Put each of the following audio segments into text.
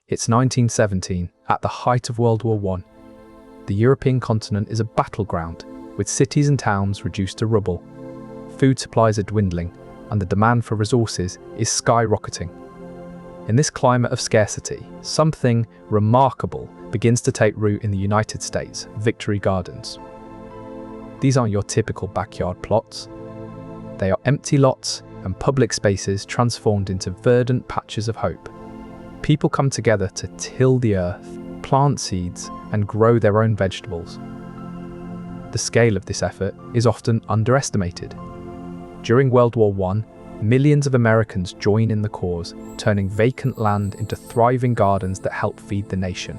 It's 1917, at the height of World War I. The European continent is a battleground, with cities and towns reduced to rubble. Food supplies are dwindling, and the demand for resources is skyrocketing. In this climate of scarcity, something remarkable begins to take root in the United States: Victory Gardens. These aren't your typical backyard plots. They are empty lots and public spaces transformed into verdant patches of hope. People come together to till the earth, plant seeds, and grow their own vegetables. The scale of this effort is often underestimated. During World War I, millions of Americans join in the cause, turning vacant land into thriving gardens that help feed the nation.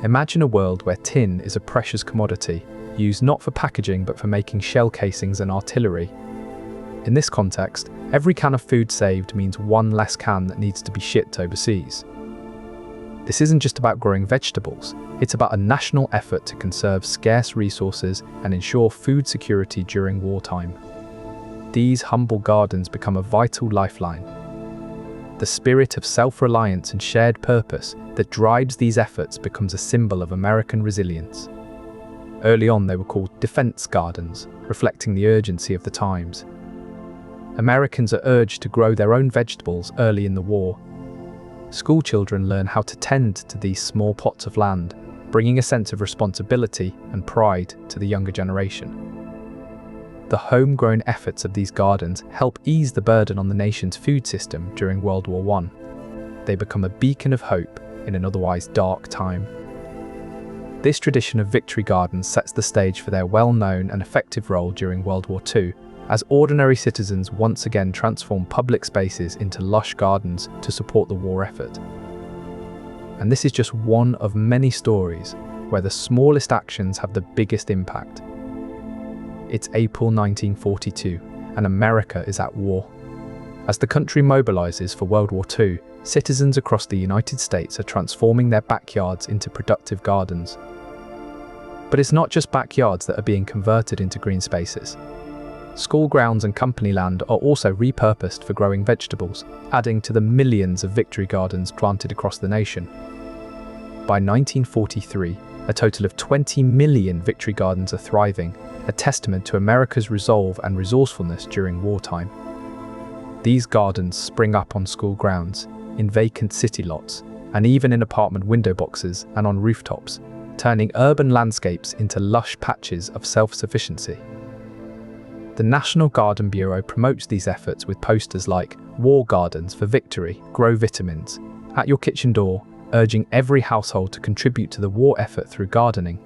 Imagine a world where tin is a precious commodity, used not for packaging but for making shell casings and artillery. In this context, every can of food saved means one less can that needs to be shipped overseas. This isn't just about growing vegetables, it's about a national effort to conserve scarce resources and ensure food security during wartime. These humble gardens become a vital lifeline. The spirit of self-reliance and shared purpose that drives these efforts becomes a symbol of American resilience. Early on, they were called defense gardens, reflecting the urgency of the times. Americans are urged to grow their own vegetables early in the war. School children learn how to tend to these small plots of land, bringing a sense of responsibility and pride to the younger generation. The homegrown efforts of these gardens help ease the burden on the nation's food system during World War I. They become a beacon of hope in an otherwise dark time. This tradition of victory gardens sets the stage for their well-known and effective role during World War II, as ordinary citizens once again transform public spaces into lush gardens to support the war effort. And this is just one of many stories where the smallest actions have the biggest impact. It's April 1942, and America is at war. As the country mobilizes for World War II, citizens across the United States are transforming their backyards into productive gardens. But it's not just backyards that are being converted into green spaces. School grounds and company land are also repurposed for growing vegetables, adding to the millions of victory gardens planted across the nation. By 1943, a total of 20 million victory gardens are thriving, a testament to America's resolve and resourcefulness during wartime. These gardens spring up on school grounds, in vacant city lots, and even in apartment window boxes and on rooftops, turning urban landscapes into lush patches of self-sufficiency. The National Garden Bureau promotes these efforts with posters like "War Gardens for Victory, Grow Vitamins" at your kitchen door, urging every household to contribute to the war effort through gardening.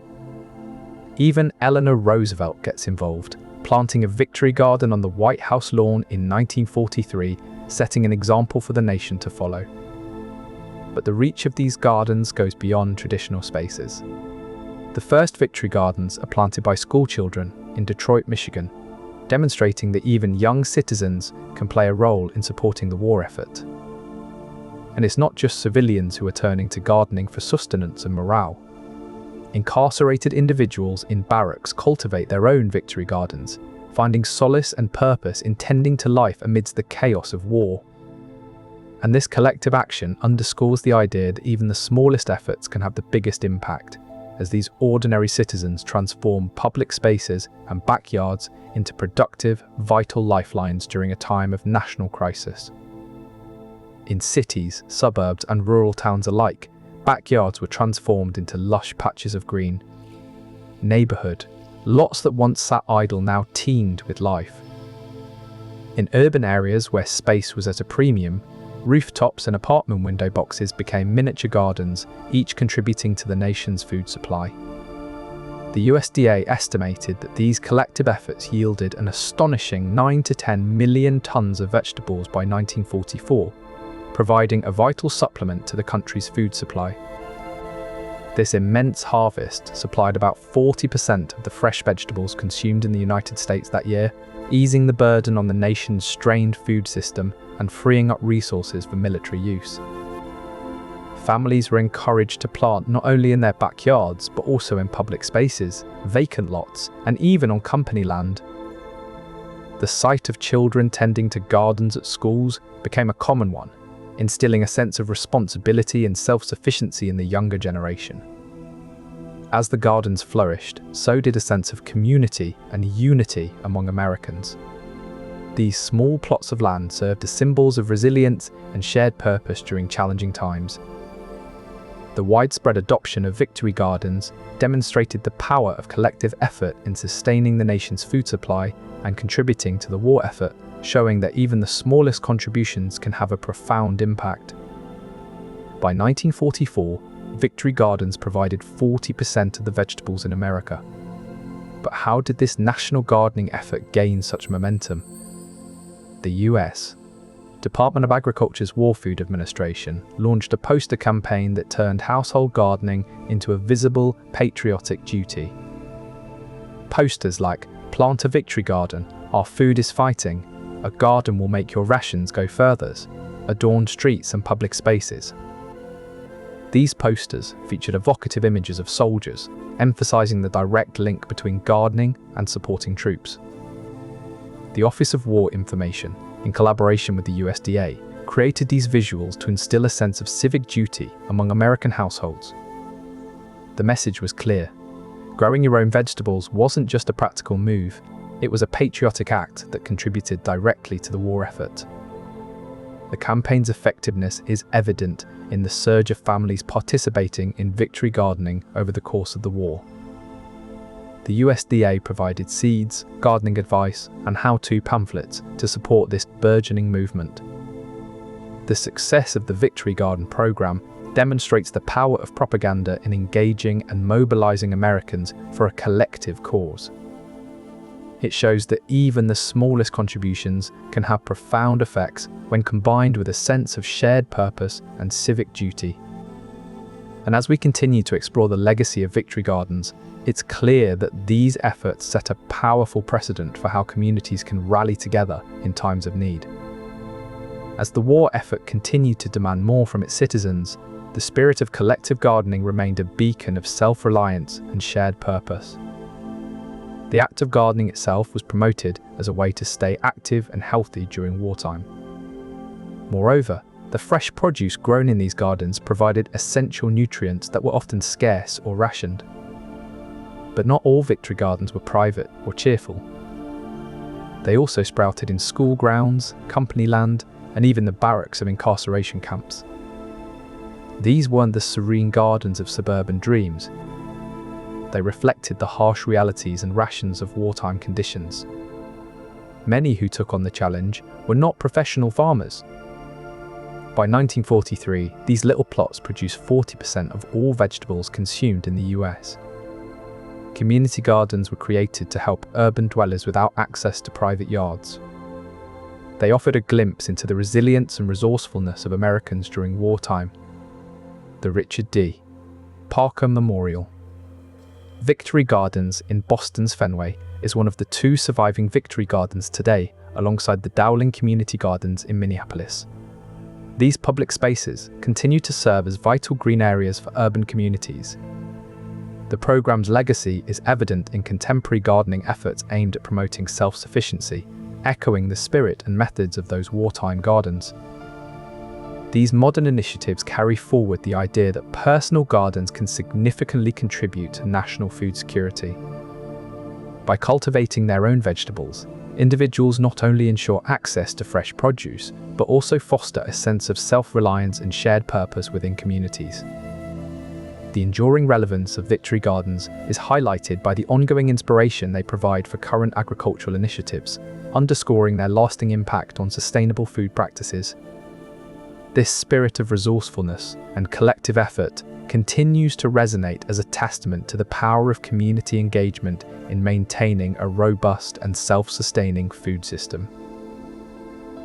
Even Eleanor Roosevelt gets involved, planting a victory garden on the White House lawn in 1943, setting an example for the nation to follow. But the reach of these gardens goes beyond traditional spaces. The first victory gardens are planted by school children in Detroit, Michigan, demonstrating that even young citizens can play a role in supporting the war effort. And it's not just civilians who are turning to gardening for sustenance and morale. Incarcerated individuals in barracks cultivate their own victory gardens, finding solace and purpose in tending to life amidst the chaos of war. And this collective action underscores the idea that even the smallest efforts can have the biggest impact, as these ordinary citizens transform public spaces and backyards into productive, vital lifelines during a time of national crisis. In cities, suburbs, and rural towns alike, backyards were transformed into lush patches of green. Neighborhood, lots that once sat idle now teemed with life. In urban areas where space was at a premium, rooftops and apartment window boxes became miniature gardens, each contributing to the nation's food supply. The USDA estimated that these collective efforts yielded an astonishing 9 to 10 million tons of vegetables by 1944, providing a vital supplement to the country's food supply. This immense harvest supplied about 40% of the fresh vegetables consumed in the United States that year, easing the burden on the nation's strained food system and freeing up resources for military use. Families were encouraged to plant not only in their backyards, but also in public spaces, vacant lots, and even on company land. The sight of children tending to gardens at schools became a common one, instilling a sense of responsibility and self-sufficiency in the younger generation. As the gardens flourished, so did a sense of community and unity among Americans. These small plots of land served as symbols of resilience and shared purpose during challenging times. The widespread adoption of victory gardens demonstrated the power of collective effort in sustaining the nation's food supply and contributing to the war effort, showing that even the smallest contributions can have a profound impact. By 1944, victory gardens provided 40% of the vegetables in America. But how did this national gardening effort gain such momentum? The US Department of Agriculture's War Food Administration launched a poster campaign that turned household gardening into a visible, patriotic duty. Posters like "Plant a victory garden, our food is fighting," "A garden will make your rations go furthers," adorned streets and public spaces. These posters featured evocative images of soldiers, emphasizing the direct link between gardening and supporting troops. The Office of War Information, in collaboration with the USDA, created these visuals to instill a sense of civic duty among American households. The message was clear. Growing your own vegetables wasn't just a practical move, it was a patriotic act that contributed directly to the war effort. The campaign's effectiveness is evident in the surge of families participating in victory gardening over the course of the war. The USDA provided seeds, gardening advice, and how-to pamphlets to support this burgeoning movement. The success of the Victory Garden program demonstrates the power of propaganda in engaging and mobilizing Americans for a collective cause. It shows that even the smallest contributions can have profound effects when combined with a sense of shared purpose and civic duty. And as we continue to explore the legacy of victory gardens, it's clear that these efforts set a powerful precedent for how communities can rally together in times of need. As the war effort continued to demand more from its citizens, the spirit of collective gardening remained a beacon of self-reliance and shared purpose. The act of gardening itself was promoted as a way to stay active and healthy during wartime. Moreover, the fresh produce grown in these gardens provided essential nutrients that were often scarce or rationed. But not all victory gardens were private or cheerful. They also sprouted in school grounds, company land, and even the barracks of incarceration camps. These weren't the serene gardens of suburban dreams. They reflected the harsh realities and rations of wartime conditions. Many who took on the challenge were not professional farmers. By 1943, these little plots produced 40% of all vegetables consumed in the US. Community gardens were created to help urban dwellers without access to private yards. They offered a glimpse into the resilience and resourcefulness of Americans during wartime. The Richard D. Parker Memorial Victory Gardens in Boston's Fenway is one of the two surviving victory gardens today, alongside the Dowling Community Gardens in Minneapolis. These public spaces continue to serve as vital green areas for urban communities. The program's legacy is evident in contemporary gardening efforts aimed at promoting self-sufficiency, echoing the spirit and methods of those wartime gardens. These modern initiatives carry forward the idea that personal gardens can significantly contribute to national food security. By cultivating their own vegetables, individuals not only ensure access to fresh produce, but also foster a sense of self-reliance and shared purpose within communities. The enduring relevance of victory gardens is highlighted by the ongoing inspiration they provide for current agricultural initiatives, underscoring their lasting impact on sustainable food practices. This spirit of resourcefulness and collective effort continues to resonate as a testament to the power of community engagement in maintaining a robust and self-sustaining food system.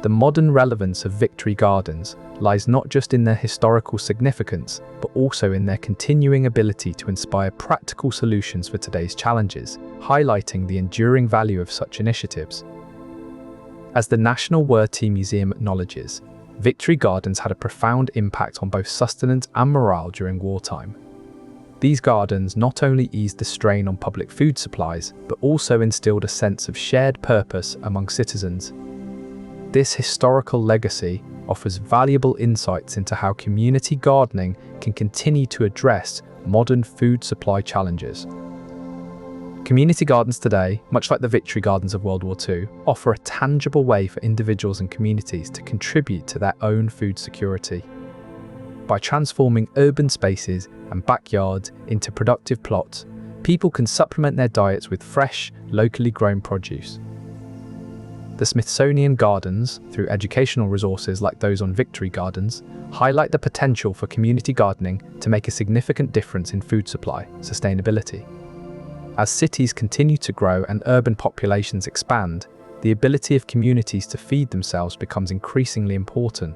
The modern relevance of victory gardens lies not just in their historical significance, but also in their continuing ability to inspire practical solutions for today's challenges, highlighting the enduring value of such initiatives. As the National WWII Museum acknowledges, victory gardens had a profound impact on both sustenance and morale during wartime. These gardens not only eased the strain on public food supplies, but also instilled a sense of shared purpose among citizens. This historical legacy offers valuable insights into how community gardening can continue to address modern food supply challenges. Community gardens today, much like the Victory Gardens of World War II, offer a tangible way for individuals and communities to contribute to their own food security. By transforming urban spaces and backyards into productive plots, people can supplement their diets with fresh, locally grown produce. The Smithsonian Gardens, through educational resources like those on Victory Gardens, highlight the potential for community gardening to make a significant difference in food supply sustainability. As cities continue to grow and urban populations expand, the ability of communities to feed themselves becomes increasingly important.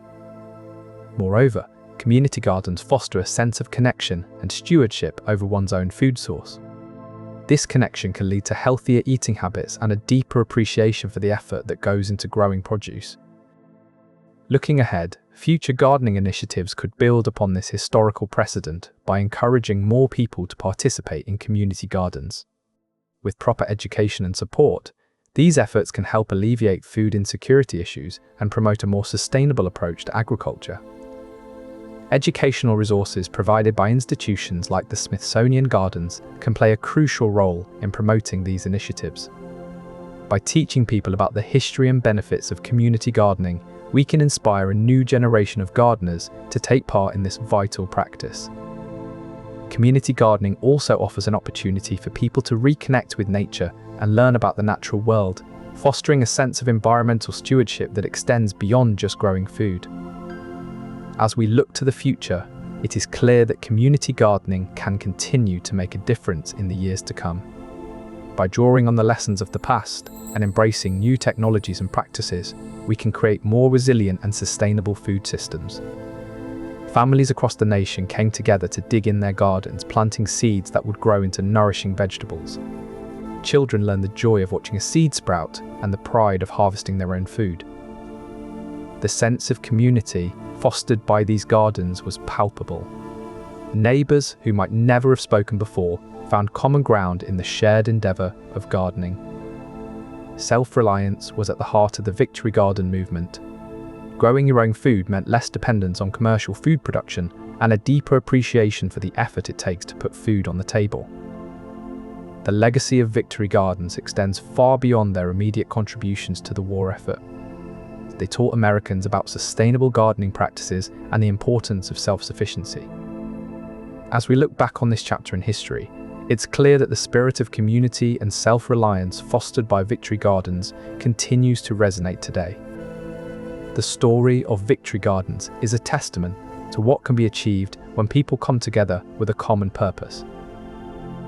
Moreover, community gardens foster a sense of connection and stewardship over one's own food source. This connection can lead to healthier eating habits and a deeper appreciation for the effort that goes into growing produce. Looking ahead, future gardening initiatives could build upon this historical precedent by encouraging more people to participate in community gardens. With proper education and support, these efforts can help alleviate food insecurity issues and promote a more sustainable approach to agriculture. Educational resources provided by institutions like the Smithsonian Gardens can play a crucial role in promoting these initiatives. By teaching people about the history and benefits of community gardening, we can inspire a new generation of gardeners to take part in this vital practice. Community gardening also offers an opportunity for people to reconnect with nature and learn about the natural world, fostering a sense of environmental stewardship that extends beyond just growing food. As we look to the future, it is clear that community gardening can continue to make a difference in the years to come. By drawing on the lessons of the past and embracing new technologies and practices, we can create more resilient and sustainable food systems. Families across the nation came together to dig in their gardens, planting seeds that would grow into nourishing vegetables. Children learned the joy of watching a seed sprout and the pride of harvesting their own food. The sense of community fostered by these gardens was palpable. Neighbours who might never have spoken before found common ground in the shared endeavour of gardening. Self-reliance was at the heart of the Victory Garden movement. Growing your own food meant less dependence on commercial food production and a deeper appreciation for the effort it takes to put food on the table. The legacy of Victory Gardens extends far beyond their immediate contributions to the war effort. They taught Americans about sustainable gardening practices and the importance of self-sufficiency. As we look back on this chapter in history, it's clear that the spirit of community and self-reliance fostered by Victory Gardens continues to resonate today. The story of Victory Gardens is a testament to what can be achieved when people come together with a common purpose.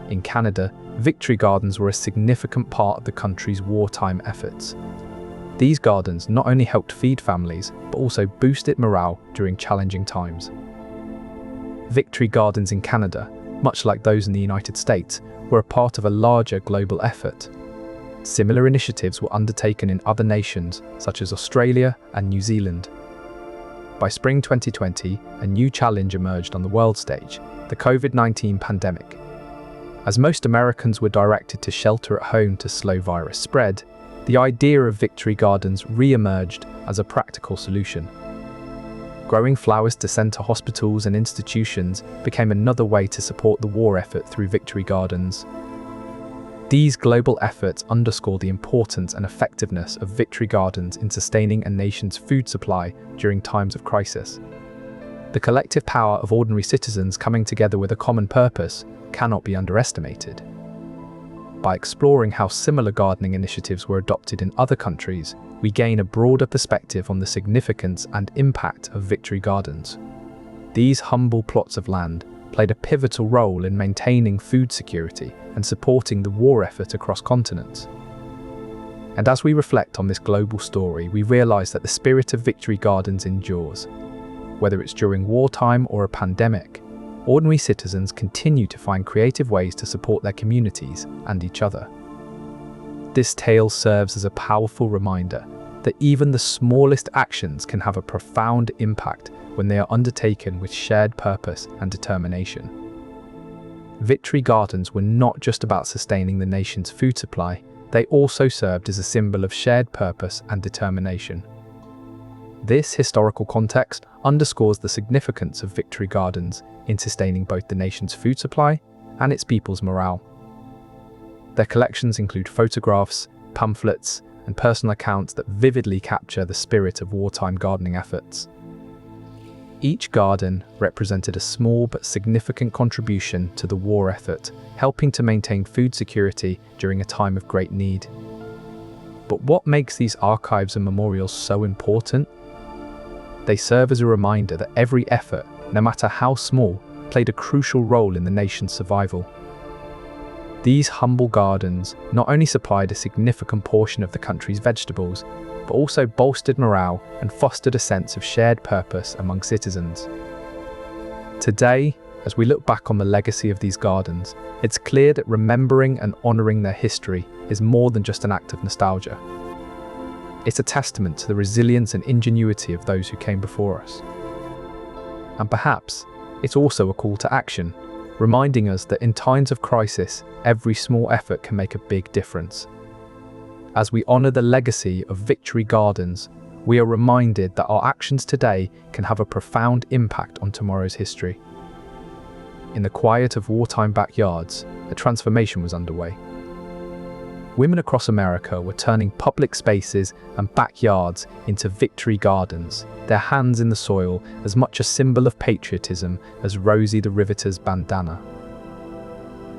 In Canada, Victory Gardens were a significant part of the country's wartime efforts. These gardens not only helped feed families, but also boosted morale during challenging times. Victory Gardens in Canada, much like those in the United States, were a part of a larger global effort. Similar initiatives were undertaken in other nations, such as Australia and New Zealand. By spring 2020, a new challenge emerged on the world stage, the COVID-19 pandemic. As most Americans were directed to shelter at home to slow virus spread, the idea of Victory Gardens re-emerged as a practical solution. Growing flowers to send to hospitals and institutions became another way to support the war effort through Victory Gardens. These global efforts underscore the importance and effectiveness of Victory Gardens in sustaining a nation's food supply during times of crisis. The collective power of ordinary citizens coming together with a common purpose cannot be underestimated. By exploring how similar gardening initiatives were adopted in other countries, we gain a broader perspective on the significance and impact of Victory Gardens. These humble plots of land played a pivotal role in maintaining food security and supporting the war effort across continents. And as we reflect on this global story, we realize that the spirit of Victory Gardens endures. Whether it's during wartime or a pandemic, ordinary citizens continue to find creative ways to support their communities and each other. This tale serves as a powerful reminder that even the smallest actions can have a profound impact when they are undertaken with shared purpose and determination. Victory Gardens were not just about sustaining the nation's food supply, they also served as a symbol of shared purpose and determination. This historical context underscores the significance of Victory Gardens in sustaining both the nation's food supply and its people's morale. Their collections include photographs, pamphlets, and personal accounts that vividly capture the spirit of wartime gardening efforts. Each garden represented a small but significant contribution to the war effort, helping to maintain food security during a time of great need. But what makes these archives and memorials so important? They serve as a reminder that every effort, no matter how small, played a crucial role in the nation's survival. These humble gardens not only supplied a significant portion of the country's vegetables, but also bolstered morale and fostered a sense of shared purpose among citizens. Today, as we look back on the legacy of these gardens, it's clear that remembering and honouring their history is more than just an act of nostalgia. It's a testament to the resilience and ingenuity of those who came before us. And perhaps it's also a call to action, reminding us that in times of crisis, every small effort can make a big difference. As we honour the legacy of Victory Gardens, we are reminded that our actions today can have a profound impact on tomorrow's history. In the quiet of wartime backyards, a transformation was underway. Women across America were turning public spaces and backyards into Victory Gardens, their hands in the soil as much a symbol of patriotism as Rosie the Riveter's bandana.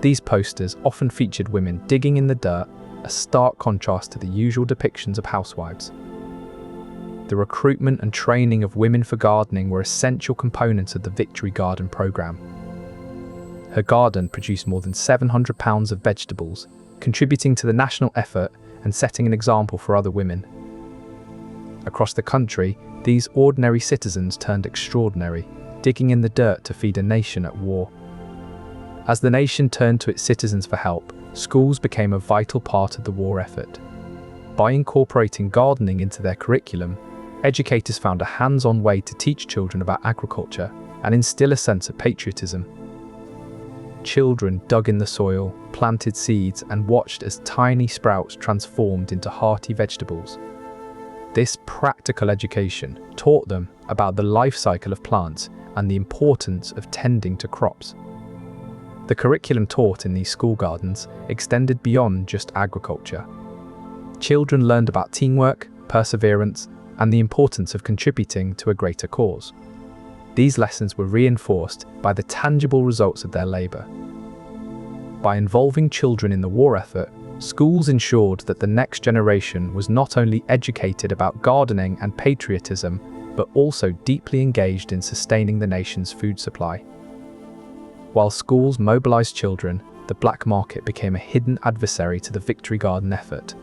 These posters often featured women digging in the dirt, a stark contrast to the usual depictions of housewives. The recruitment and training of women for gardening were essential components of the Victory Garden programme. Her garden produced more than 700 pounds of vegetables, contributing to the national effort and setting an example for other women. Across the country, these ordinary citizens turned extraordinary, digging in the dirt to feed a nation at war. As the nation turned to its citizens for help, schools became a vital part of the war effort. By incorporating gardening into their curriculum, educators found a hands-on way to teach children about agriculture and instill a sense of patriotism. Children dug in the soil, planted seeds, and watched as tiny sprouts transformed into hearty vegetables. This practical education taught them about the life cycle of plants and the importance of tending to crops. The curriculum taught in these school gardens extended beyond just agriculture. Children learned about teamwork, perseverance, and the importance of contributing to a greater cause. These lessons were reinforced by the tangible results of their labour. By involving children in the war effort, schools ensured that the next generation was not only educated about gardening and patriotism, but also deeply engaged in sustaining the nation's food supply. While schools mobilised children, the black market became a hidden adversary to the Victory Garden effort.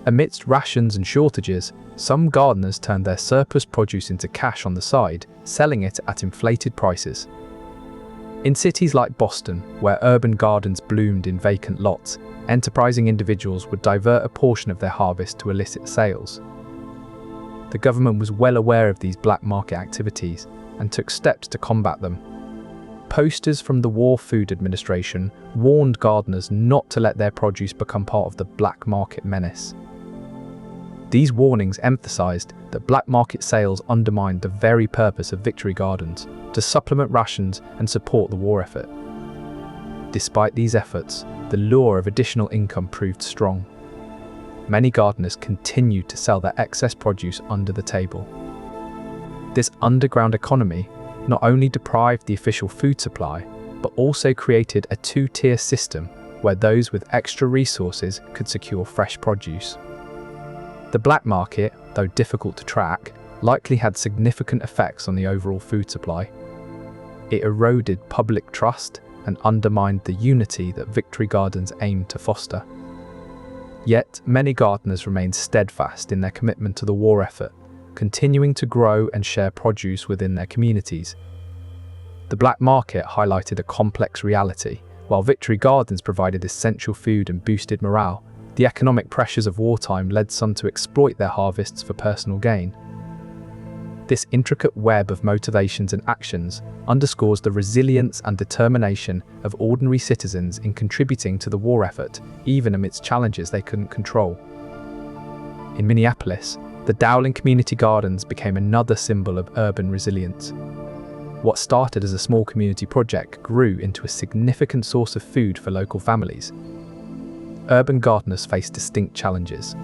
Amidst rations and shortages, some gardeners turned their surplus produce into cash on the side, selling it at inflated prices. In cities like Boston, where urban gardens bloomed in vacant lots, enterprising individuals would divert a portion of their harvest to illicit sales. The government was well aware of these black market activities and took steps to combat them. Posters from the War Food Administration warned gardeners not to let their produce become part of the black market menace. These warnings emphasised that black market sales undermined the very purpose of Victory Gardens, to supplement rations and support the war effort. Despite these efforts, the lure of additional income proved strong. Many gardeners continued to sell their excess produce under the table. This underground economy not only deprived the official food supply, but also created a two-tier system where those with extra resources could secure fresh produce. The black market, though difficult to track, likely had significant effects on the overall food supply. It eroded public trust and undermined the unity that Victory Gardens aimed to foster. Yet, many gardeners remained steadfast in their commitment to the war effort, continuing to grow and share produce within their communities. The black market highlighted a complex reality. While Victory Gardens provided essential food and boosted morale, the economic pressures of wartime led some to exploit their harvests for personal gain. This intricate web of motivations and actions underscores the resilience and determination of ordinary citizens in contributing to the war effort, even amidst challenges they couldn't control. In Minneapolis, The Dowling Community Gardens became another symbol of urban resilience. What started as a small community project grew into a significant source of food for local families. Urban gardeners faced distinct challenges.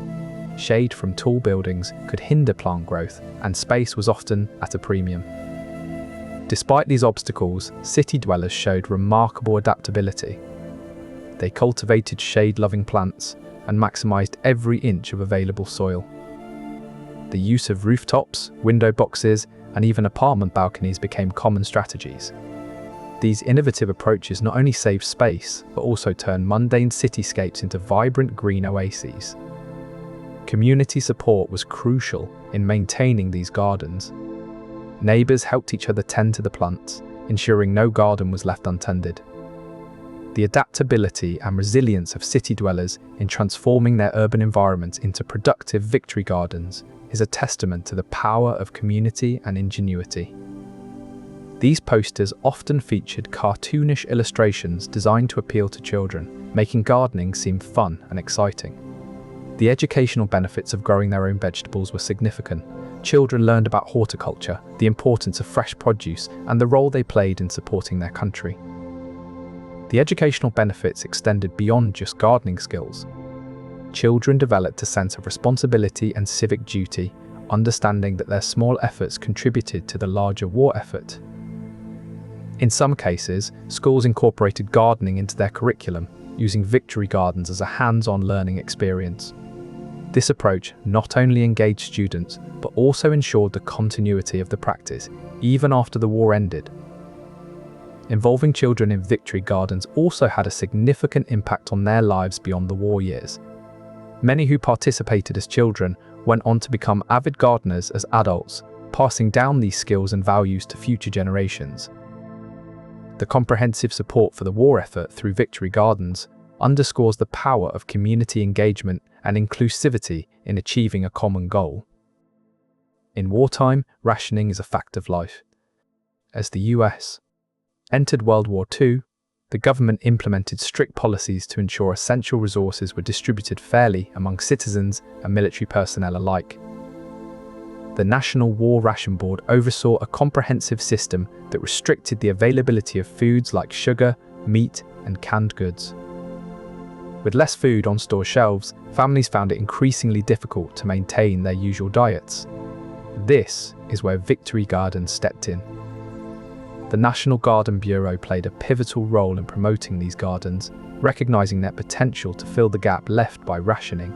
Shade from tall buildings could hinder plant growth, and space was often at a premium. Despite these obstacles, city dwellers showed remarkable adaptability. They cultivated shade-loving plants and maximized every inch of available soil. The use of rooftops, window boxes, and even apartment balconies became common strategies. These innovative approaches not only saved space, but also turned mundane cityscapes into vibrant green oases. Community support was crucial in maintaining these gardens. Neighbours helped each other tend to the plants, ensuring no garden was left untended. The adaptability and resilience of city dwellers in transforming their urban environments into productive victory gardens is a testament to the power of community and ingenuity. These posters often featured cartoonish illustrations designed to appeal to children, making gardening seem fun and exciting. The educational benefits of growing their own vegetables were significant. Children learned about horticulture, the importance of fresh produce, and the role they played in supporting their country. The educational benefits extended beyond just gardening skills. Children developed a sense of responsibility and civic duty, understanding that their small efforts contributed to the larger war effort. In some cases, schools incorporated gardening into their curriculum, using victory gardens as a hands-on learning experience. This approach not only engaged students, but also ensured the continuity of the practice, even after the war ended. Involving children in victory gardens also had a significant impact on their lives beyond the war years. Many who participated as children went on to become avid gardeners as adults, passing down these skills and values to future generations. The comprehensive support for the war effort through victory gardens underscores the power of community engagement and inclusivity in achieving a common goal. In wartime, rationing is a fact of life. As the US entered World War II, the government implemented strict policies to ensure essential resources were distributed fairly among citizens and military personnel alike. The National War Ration Board oversaw a comprehensive system that restricted the availability of foods like sugar, meat, and canned goods. With less food on store shelves, families found it increasingly difficult to maintain their usual diets. This is where victory gardens stepped in. The National Garden Bureau played a pivotal role in promoting these gardens, recognizing their potential to fill the gap left by rationing.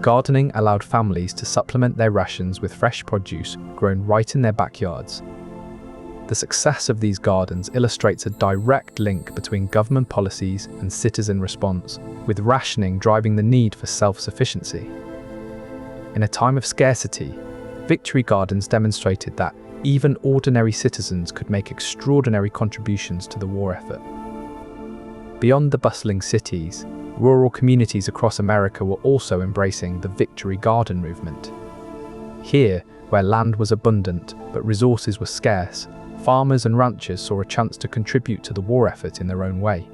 Gardening allowed families to supplement their rations with fresh produce grown right in their backyards. The success of these gardens illustrates a direct link between government policies and citizen response, with rationing driving the need for self-sufficiency. In a time of scarcity, victory gardens demonstrated that even ordinary citizens could make extraordinary contributions to the war effort. Beyond the bustling cities, rural communities across America were also embracing the victory garden movement. Here, where land was abundant but resources were scarce, farmers and ranchers saw a chance to contribute to the war effort in their own way.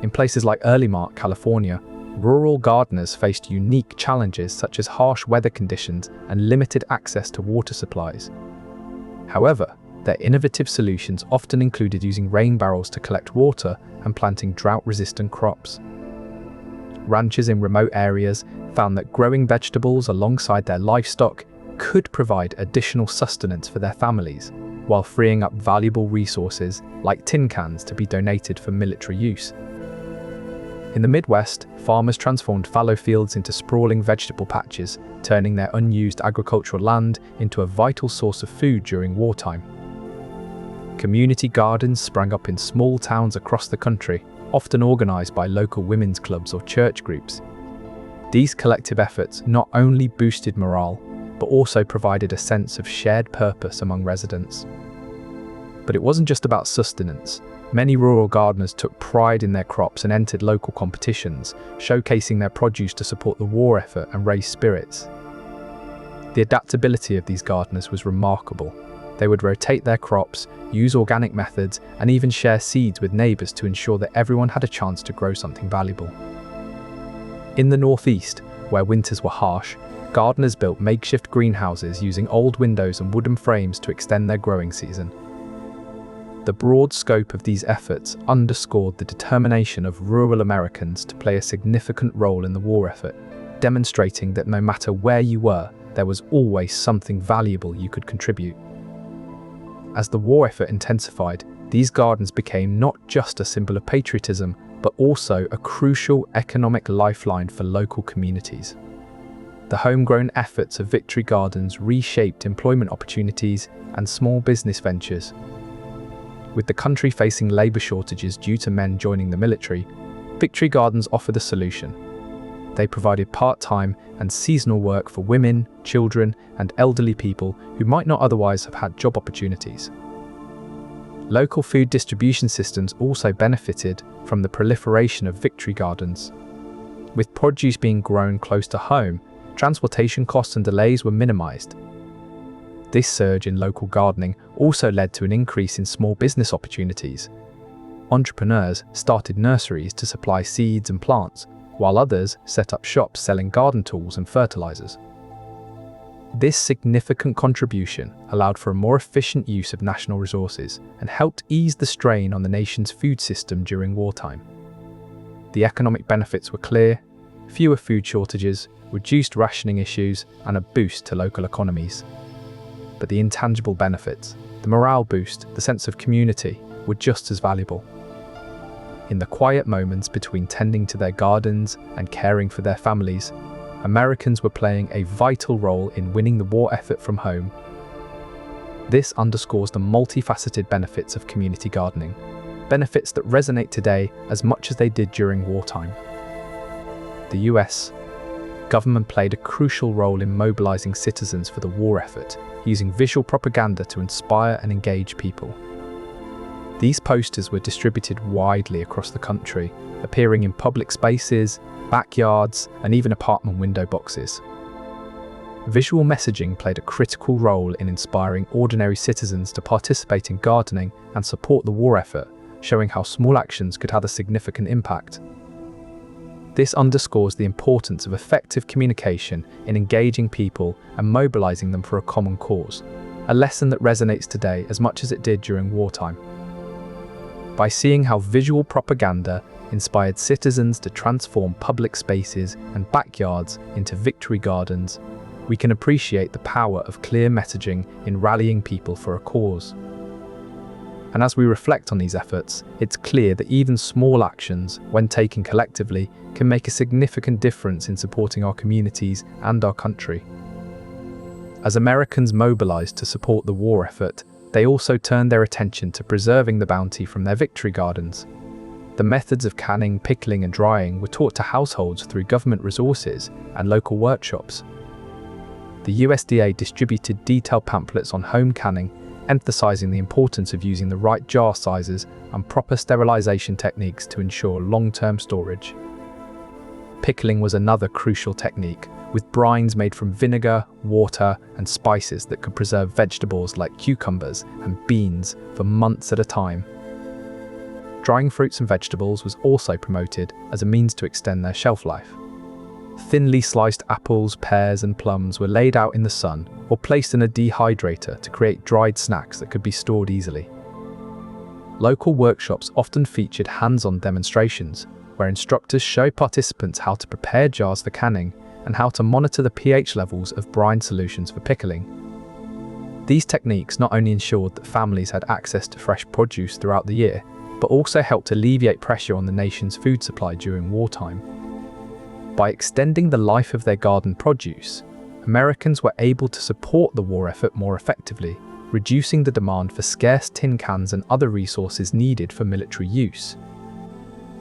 In places like Eleanor, California, rural gardeners faced unique challenges such as harsh weather conditions and limited access to water supplies. However, their innovative solutions often included using rain barrels to collect water and planting drought-resistant crops. Ranchers in remote areas found that growing vegetables alongside their livestock could provide additional sustenance for their families, while freeing up valuable resources like tin cans to be donated for military use. In the Midwest, farmers transformed fallow fields into sprawling vegetable patches, turning their unused agricultural land into a vital source of food during wartime. Community gardens sprang up in small towns across the country, often organized by local women's clubs or church groups. These collective efforts not only boosted morale, but also provided a sense of shared purpose among residents. But it wasn't just about sustenance. Many rural gardeners took pride in their crops and entered local competitions, showcasing their produce to support the war effort and raise spirits. The adaptability of these gardeners was remarkable. They would rotate their crops, use organic methods, and even share seeds with neighbours to ensure that everyone had a chance to grow something valuable. In the Northeast, where winters were harsh, gardeners built makeshift greenhouses using old windows and wooden frames to extend their growing season. The broad scope of these efforts underscored the determination of rural Americans to play a significant role in the war effort, demonstrating that no matter where you were, there was always something valuable you could contribute. As the war effort intensified, these gardens became not just a symbol of patriotism, but also a crucial economic lifeline for local communities. The homegrown efforts of Victory Gardens reshaped employment opportunities and small business ventures. With the country facing labour shortages due to men joining the military, Victory Gardens offered a solution. They provided part-time and seasonal work for women, children, and elderly people who might not otherwise have had job opportunities. Local food distribution systems also benefited from the proliferation of Victory Gardens. With produce being grown close to home, transportation costs and delays were minimized. This surge in local gardening also led to an increase in small business opportunities. Entrepreneurs started nurseries to supply seeds and plants, while others set up shops selling garden tools and fertilizers. This significant contribution allowed for a more efficient use of national resources and helped ease the strain on the nation's food system during wartime. The economic benefits were clear: fewer food shortages, reduced rationing issues, and a boost to local economies. But the intangible benefits, the morale boost, the sense of community, were just as valuable. In the quiet moments between tending to their gardens and caring for their families, Americans were playing a vital role in winning the war effort from home. This underscores the multifaceted benefits of community gardening, benefits that resonate today as much as they did during wartime. The US government played a crucial role in mobilizing citizens for the war effort, using visual propaganda to inspire and engage people. These posters were distributed widely across the country, appearing in public spaces, backyards, and even apartment window boxes. Visual messaging played a critical role in inspiring ordinary citizens to participate in gardening and support the war effort, showing how small actions could have a significant impact. This underscores the importance of effective communication in engaging people and mobilizing them for a common cause, a lesson that resonates today as much as it did during wartime. By seeing how visual propaganda inspired citizens to transform public spaces and backyards into victory gardens, we can appreciate the power of clear messaging in rallying people for a cause. And as we reflect on these efforts, it's clear that even small actions, when taken collectively, can make a significant difference in supporting our communities and our country. As Americans mobilized to support the war effort, they also turned their attention to preserving the bounty from their victory gardens. The methods of canning, pickling, and drying were taught to households through government resources and local workshops. The USDA distributed detailed pamphlets on home canning, emphasizing the importance of using the right jar sizes and proper sterilization techniques to ensure long-term storage. Pickling was another crucial technique, with brines made from vinegar, water, and spices that could preserve vegetables like cucumbers and beans for months at a time. Drying fruits and vegetables was also promoted as a means to extend their shelf life. Thinly sliced apples, pears, and plums were laid out in the sun or placed in a dehydrator to create dried snacks that could be stored easily. Local workshops often featured hands-on demonstrations where instructors show participants how to prepare jars for canning and how to monitor the pH levels of brine solutions for pickling. These techniques not only ensured that families had access to fresh produce throughout the year, but also helped alleviate pressure on the nation's food supply during wartime. By extending the life of their garden produce, Americans were able to support the war effort more effectively, reducing the demand for scarce tin cans and other resources needed for military use.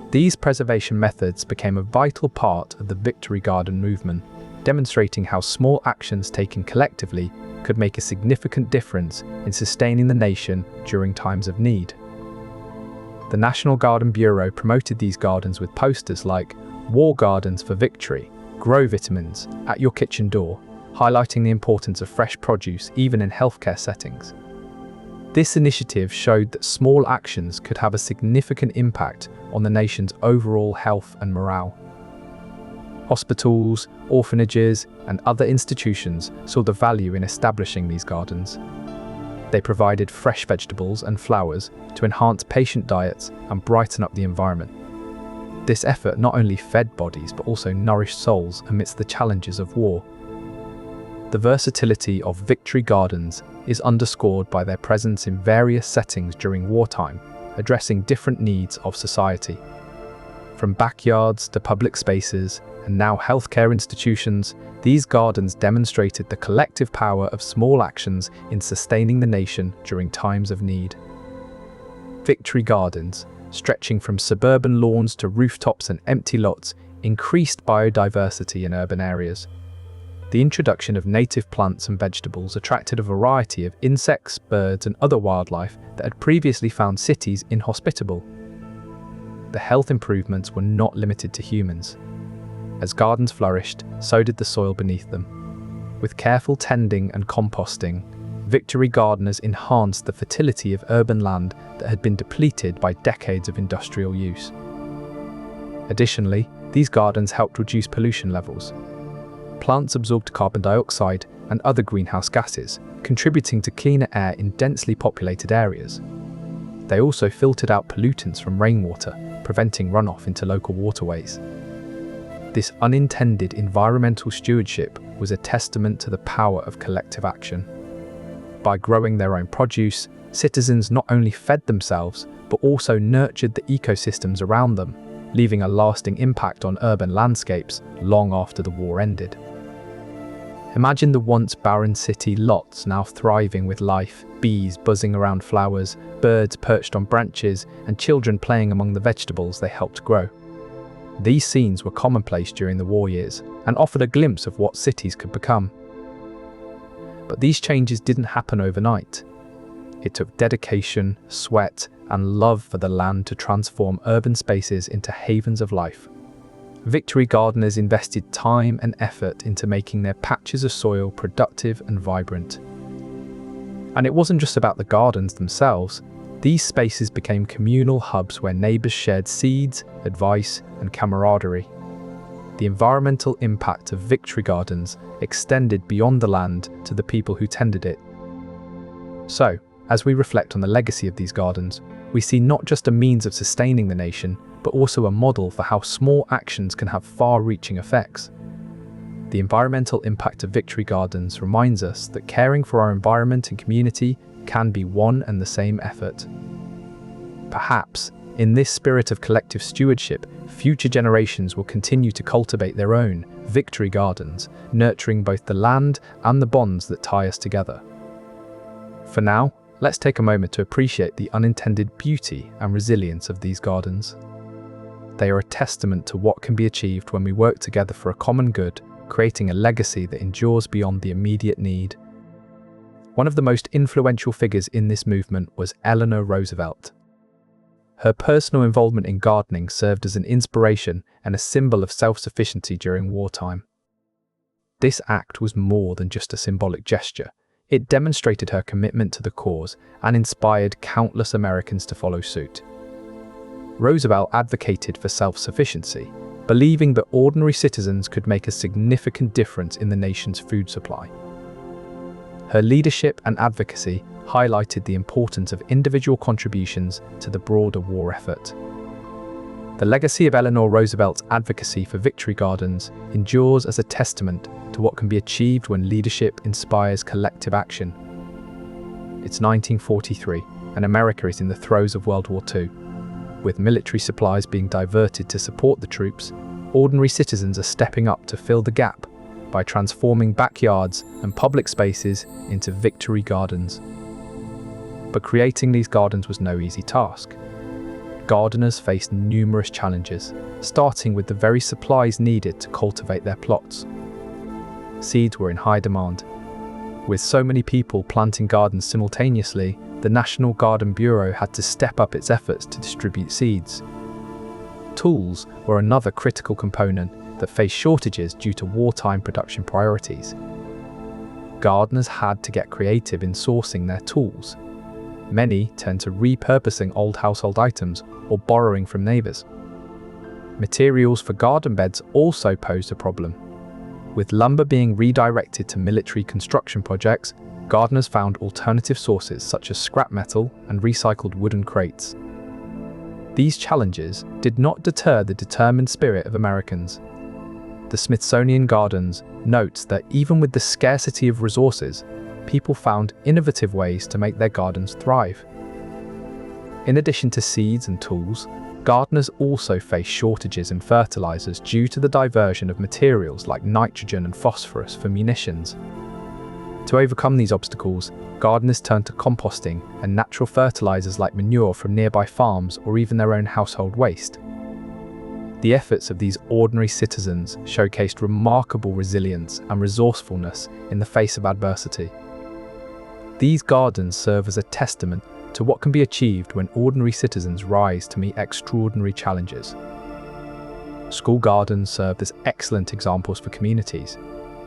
These preservation methods became a vital part of the Victory Garden movement, demonstrating how small actions taken collectively could make a significant difference in sustaining the nation during times of need. The National Garden Bureau promoted these gardens with posters like "War Gardens for Victory, Grow Vitamins at your kitchen door," highlighting the importance of fresh produce even in healthcare settings. This initiative showed that small actions could have a significant impact on the nation's overall health and morale. Hospitals, orphanages, and other institutions saw the value in establishing these gardens. They provided fresh vegetables and flowers to enhance patient diets and brighten up the environment. This effort not only fed bodies but also nourished souls amidst the challenges of war. The versatility of Victory Gardens is underscored by their presence in various settings during wartime, addressing different needs of society. From backyards to public spaces, and now healthcare institutions, these gardens demonstrated the collective power of small actions in sustaining the nation during times of need. Victory Gardens, stretching from suburban lawns to rooftops and empty lots, increased biodiversity in urban areas. The introduction of native plants and vegetables attracted a variety of insects, birds, and other wildlife that had previously found cities inhospitable. The health improvements were not limited to humans. As gardens flourished, so did the soil beneath them. With careful tending and composting, Victory gardeners enhanced the fertility of urban land that had been depleted by decades of industrial use. Additionally, these gardens helped reduce pollution levels. Plants absorbed carbon dioxide and other greenhouse gases, contributing to cleaner air in densely populated areas. They also filtered out pollutants from rainwater, preventing runoff into local waterways. This unintended environmental stewardship was a testament to the power of collective action. By growing their own produce, citizens not only fed themselves, but also nurtured the ecosystems around them, leaving a lasting impact on urban landscapes long after the war ended. Imagine the once barren city lots now thriving with life, bees buzzing around flowers, birds perched on branches, and children playing among the vegetables they helped grow. These scenes were commonplace during the war years and offered a glimpse of what cities could become. But these changes didn't happen overnight. It took dedication, sweat, and love for the land to transform urban spaces into havens of life. Victory gardeners invested time and effort into making their patches of soil productive and vibrant. And it wasn't just about the gardens themselves. These spaces became communal hubs where neighbours shared seeds, advice, and camaraderie. The environmental impact of Victory Gardens extended beyond the land to the people who tended it. So, as we reflect on the legacy of these gardens, we see not just a means of sustaining the nation, but also a model for how small actions can have far-reaching effects. The environmental impact of Victory Gardens reminds us that caring for our environment and community can be one and the same effort. Perhaps, in this spirit of collective stewardship, future generations will continue to cultivate their own Victory Gardens, nurturing both the land and the bonds that tie us together. For now, let's take a moment to appreciate the unintended beauty and resilience of these gardens. They are a testament to what can be achieved when we work together for a common good, creating a legacy that endures beyond the immediate need. One of the most influential figures in this movement was Eleanor Roosevelt. Her personal involvement in gardening served as an inspiration and a symbol of self-sufficiency during wartime. This act was more than just a symbolic gesture. It demonstrated her commitment to the cause and inspired countless Americans to follow suit. Roosevelt advocated for self-sufficiency, believing that ordinary citizens could make a significant difference in the nation's food supply. Her leadership and advocacy highlighted the importance of individual contributions to the broader war effort. The legacy of Eleanor Roosevelt's advocacy for Victory Gardens endures as a testament to what can be achieved when leadership inspires collective action. It's 1943, and America is in the throes of World War II. With military supplies being diverted to support the troops, ordinary citizens are stepping up to fill the gap by transforming backyards and public spaces into Victory Gardens. But creating these gardens was no easy task. Gardeners faced numerous challenges, starting with the very supplies needed to cultivate their plots. Seeds were in high demand. With so many people planting gardens simultaneously, the National Garden Bureau had to step up its efforts to distribute seeds. Tools were another critical component that faced shortages due to wartime production priorities. Gardeners had to get creative in sourcing their tools. Many turned to repurposing old household items or borrowing from neighbours. Materials for garden beds also posed a problem. With lumber being redirected to military construction projects, gardeners found alternative sources such as scrap metal and recycled wooden crates. These challenges did not deter the determined spirit of Americans. The Smithsonian Gardens notes that even with the scarcity of resources, people found innovative ways to make their gardens thrive. In addition to seeds and tools, gardeners also face shortages in fertilizers due to the diversion of materials like nitrogen and phosphorus for munitions. To overcome these obstacles, gardeners turned to composting and natural fertilizers like manure from nearby farms or even their own household waste. The efforts of these ordinary citizens showcased remarkable resilience and resourcefulness in the face of adversity. These gardens serve as a testament to what can be achieved when ordinary citizens rise to meet extraordinary challenges. School gardens served as excellent examples for communities,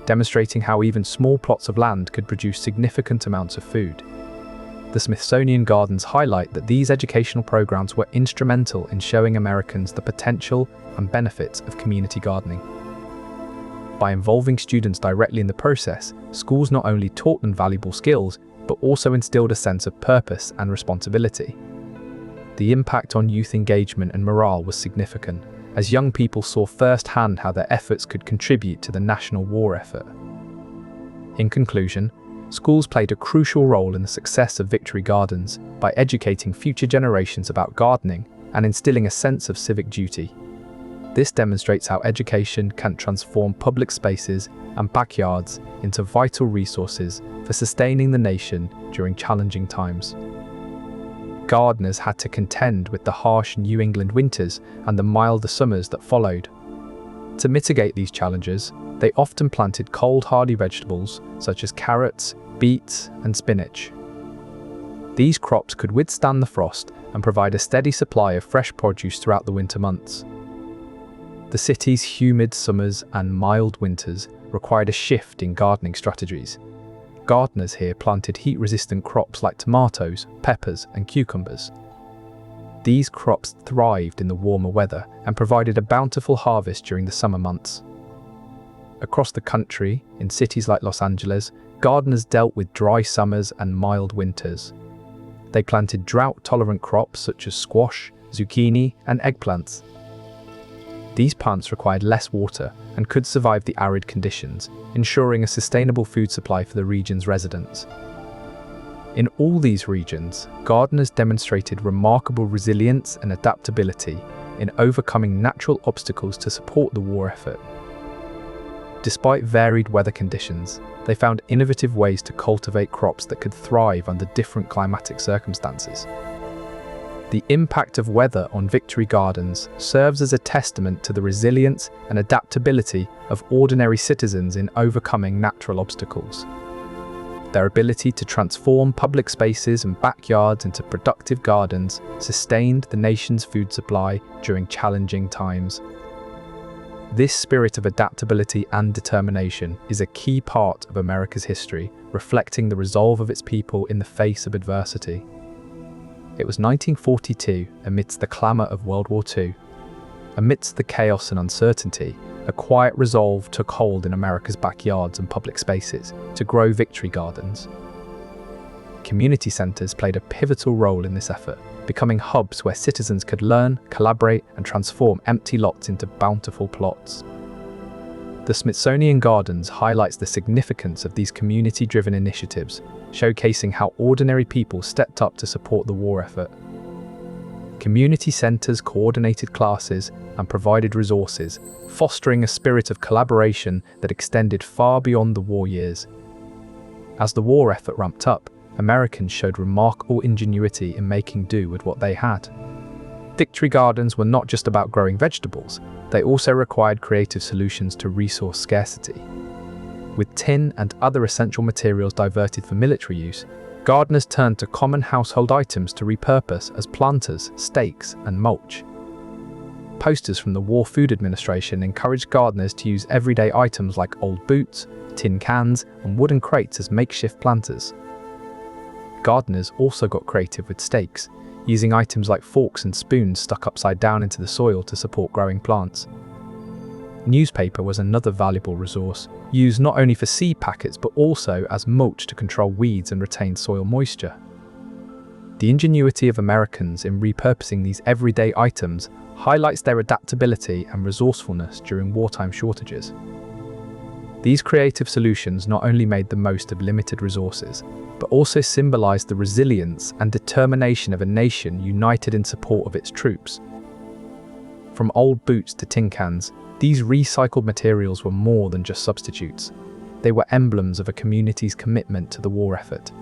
demonstrating how even small plots of land could produce significant amounts of food. The Smithsonian Gardens highlight that these educational programs were instrumental in showing Americans the potential and benefits of community gardening. By involving students directly in the process, schools not only taught them valuable skills, but also instilled a sense of purpose and responsibility. The impact on youth engagement and morale was significant, as young people saw firsthand how their efforts could contribute to the national war effort. In conclusion, schools played a crucial role in the success of Victory Gardens by educating future generations about gardening and instilling a sense of civic duty. This demonstrates how education can transform public spaces and backyards into vital resources for sustaining the nation during challenging times. Gardeners had to contend with the harsh New England winters and the milder summers that followed. To mitigate these challenges, they often planted cold hardy vegetables such as carrots, beets, and spinach. These crops could withstand the frost and provide a steady supply of fresh produce throughout the winter months. The city's humid summers and mild winters required a shift in gardening strategies. Gardeners here planted heat-resistant crops like tomatoes, peppers, and cucumbers. These crops thrived in the warmer weather and provided a bountiful harvest during the summer months. Across the country, in cities like Los Angeles, gardeners dealt with dry summers and mild winters. They planted drought-tolerant crops such as squash, zucchini, and eggplants. These plants required less water and could survive the arid conditions, ensuring a sustainable food supply for the region's residents. In all these regions, gardeners demonstrated remarkable resilience and adaptability in overcoming natural obstacles to support the war effort. Despite varied weather conditions, they found innovative ways to cultivate crops that could thrive under different climatic circumstances. The impact of weather on Victory Gardens serves as a testament to the resilience and adaptability of ordinary citizens in overcoming natural obstacles. Their ability to transform public spaces and backyards into productive gardens sustained the nation's food supply during challenging times. This spirit of adaptability and determination is a key part of America's history, reflecting the resolve of its people in the face of adversity. It was 1942, amidst the clamour of World War II. Amidst the chaos and uncertainty, a quiet resolve took hold in America's backyards and public spaces to grow Victory Gardens. Community centres played a pivotal role in this effort, becoming hubs where citizens could learn, collaborate, and transform empty lots into bountiful plots. The Smithsonian Gardens highlights the significance of these community-driven initiatives, showcasing how ordinary people stepped up to support the war effort. Community centres coordinated classes and provided resources, fostering a spirit of collaboration that extended far beyond the war years. As the war effort ramped up, Americans showed remarkable ingenuity in making do with what they had. Victory Gardens were not just about growing vegetables, they also required creative solutions to resource scarcity. With tin and other essential materials diverted for military use, gardeners turned to common household items to repurpose as planters, stakes, and mulch. Posters from the War Food Administration encouraged gardeners to use everyday items like old boots, tin cans, and wooden crates as makeshift planters. Gardeners also got creative with stakes, using items like forks and spoons stuck upside down into the soil to support growing plants. Newspaper was another valuable resource, used not only for seed packets but also as mulch to control weeds and retain soil moisture. The ingenuity of Americans in repurposing these everyday items highlights their adaptability and resourcefulness during wartime shortages. These creative solutions not only made the most of limited resources, but also symbolized the resilience and determination of a nation united in support of its troops. From old boots to tin cans, these recycled materials were more than just substitutes. They were emblems of a community's commitment to the war effort.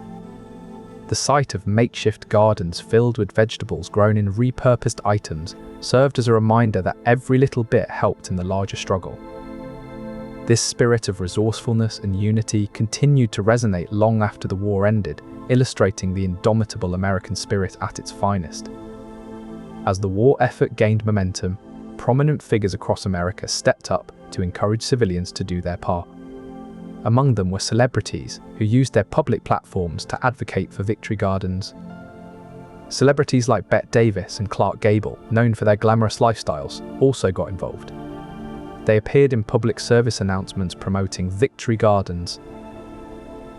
The sight of makeshift gardens filled with vegetables grown in repurposed items served as a reminder that every little bit helped in the larger struggle. This spirit of resourcefulness and unity continued to resonate long after the war ended, illustrating the indomitable American spirit at its finest. As the war effort gained momentum, prominent figures across America stepped up to encourage civilians to do their part. Among them were celebrities who used their public platforms to advocate for victory gardens. Celebrities like Bette Davis and Clark Gable, known for their glamorous lifestyles, also got involved. They appeared in public service announcements promoting victory gardens.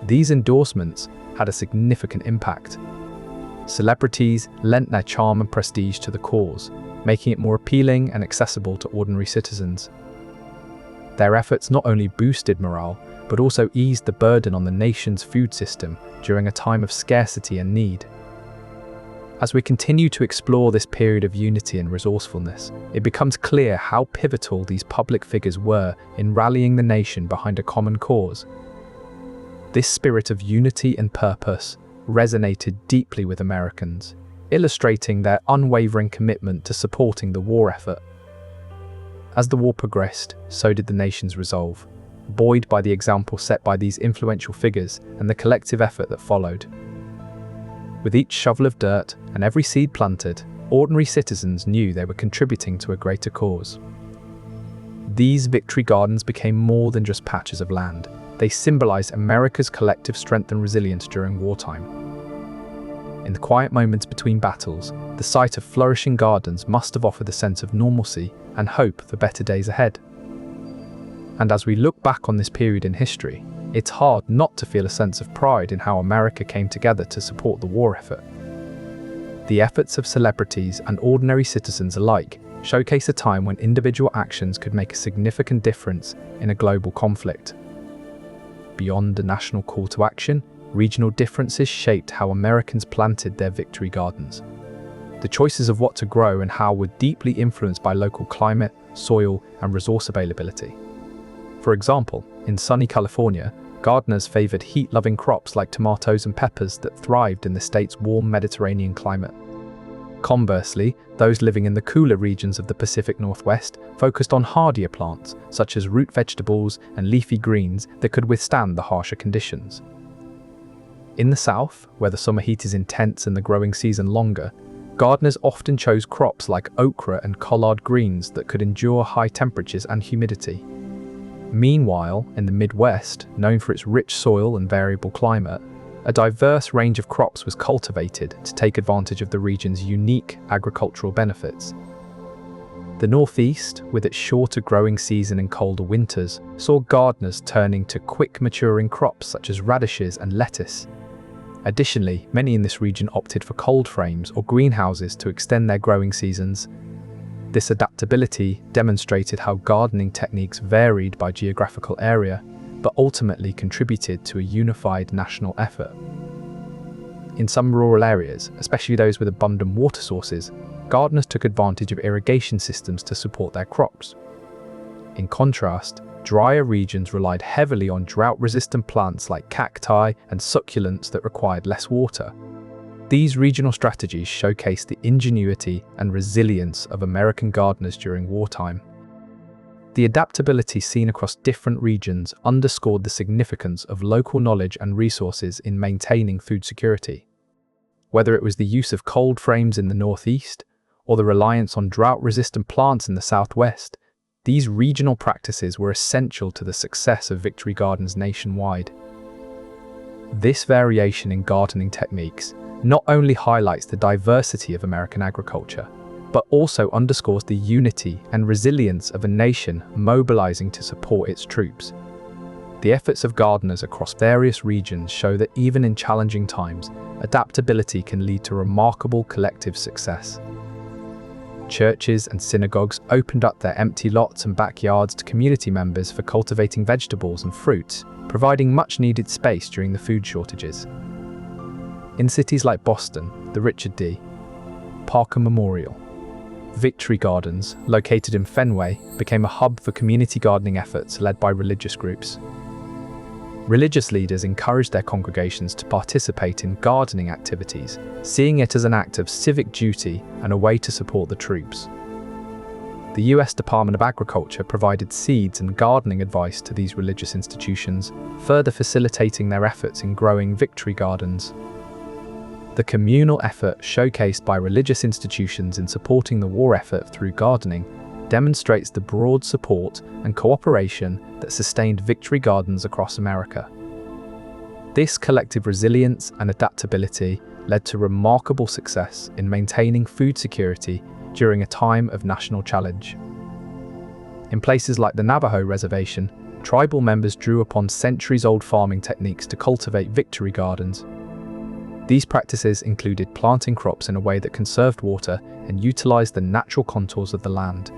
These endorsements had a significant impact. Celebrities lent their charm and prestige to the cause, making it more appealing and accessible to ordinary citizens. Their efforts not only boosted morale, but also eased the burden on the nation's food system during a time of scarcity and need. As we continue to explore this period of unity and resourcefulness, it becomes clear how pivotal these public figures were in rallying the nation behind a common cause. This spirit of unity and purpose resonated deeply with Americans, illustrating their unwavering commitment to supporting the war effort. As the war progressed, so did the nation's resolve, buoyed by the example set by these influential figures and the collective effort that followed. With each shovel of dirt and every seed planted, ordinary citizens knew they were contributing to a greater cause. These victory gardens became more than just patches of land. They symbolized America's collective strength and resilience during wartime. In the quiet moments between battles, the sight of flourishing gardens must have offered a sense of normalcy and hope for better days ahead. And as we look back on this period in history, it's hard not to feel a sense of pride in how America came together to support the war effort. The efforts of celebrities and ordinary citizens alike showcase a time when individual actions could make a significant difference in a global conflict. Beyond a national call to action, regional differences shaped how Americans planted their victory gardens. The choices of what to grow and how were deeply influenced by local climate, soil, and resource availability. For example, in sunny California, gardeners favored heat-loving crops like tomatoes and peppers that thrived in the state's warm Mediterranean climate. Conversely, those living in the cooler regions of the Pacific Northwest focused on hardier plants, such as root vegetables and leafy greens that could withstand the harsher conditions. In the South, where the summer heat is intense and the growing season longer, gardeners often chose crops like okra and collard greens that could endure high temperatures and humidity. Meanwhile, in the Midwest, known for its rich soil and variable climate, a diverse range of crops was cultivated to take advantage of the region's unique agricultural benefits. The Northeast, with its shorter growing season and colder winters, saw gardeners turning to quick-maturing crops such as radishes and lettuce. Additionally, many in this region opted for cold frames or greenhouses to extend their growing seasons. This adaptability demonstrated how gardening techniques varied by geographical area, but ultimately contributed to a unified national effort. In some rural areas, especially those with abundant water sources, gardeners took advantage of irrigation systems to support their crops. In contrast, drier regions relied heavily on drought-resistant plants like cacti and succulents that required less water. These regional strategies showcase the ingenuity and resilience of American gardeners during wartime. The adaptability seen across different regions underscored the significance of local knowledge and resources in maintaining food security. Whether it was the use of cold frames in the Northeast or the reliance on drought-resistant plants in the Southwest, these regional practices were essential to the success of victory gardens nationwide. This variation in gardening techniques not only highlights the diversity of American agriculture, but also underscores the unity and resilience of a nation mobilizing to support its troops. The efforts of gardeners across various regions show that even in challenging times, adaptability can lead to remarkable collective success. Churches and synagogues opened up their empty lots and backyards to community members for cultivating vegetables and fruits, providing much-needed space during the food shortages. In cities like Boston, the Richard D. Parker Memorial Victory Gardens, located in Fenway, became a hub for community gardening efforts led by religious groups. Religious leaders encouraged their congregations to participate in gardening activities, seeing it as an act of civic duty and a way to support the troops. The US Department of Agriculture provided seeds and gardening advice to these religious institutions, further facilitating their efforts in growing victory gardens. The communal effort showcased by religious institutions in supporting the war effort through gardening demonstrates the broad support and cooperation that sustained victory gardens across America. This collective resilience and adaptability led to remarkable success in maintaining food security during a time of national challenge. In places like the Navajo Reservation, tribal members drew upon centuries-old farming techniques to cultivate victory gardens. These practices included planting crops in a way that conserved water and utilized the natural contours of the land.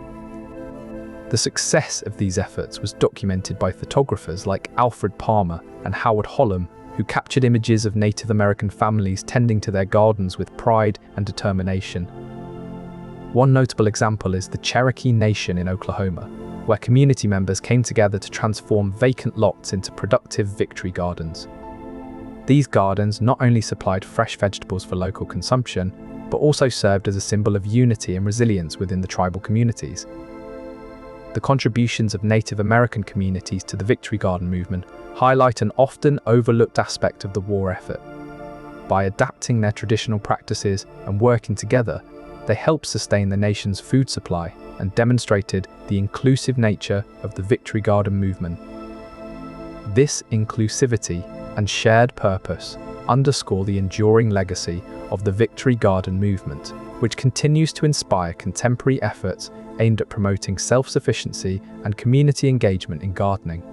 The success of these efforts was documented by photographers like Alfred Palmer and Howard Hollom, who captured images of Native American families tending to their gardens with pride and determination. One notable example is the Cherokee Nation in Oklahoma, where community members came together to transform vacant lots into productive victory gardens. These gardens not only supplied fresh vegetables for local consumption, but also served as a symbol of unity and resilience within the tribal communities. The contributions of Native American communities to the Victory Garden movement highlight an often overlooked aspect of the war effort. By adapting their traditional practices and working together, they helped sustain the nation's food supply and demonstrated the inclusive nature of the Victory Garden movement. This inclusivity and shared purpose underscore the enduring legacy of the Victory Garden movement, which continues to inspire contemporary efforts aimed at promoting self-sufficiency and community engagement in gardening.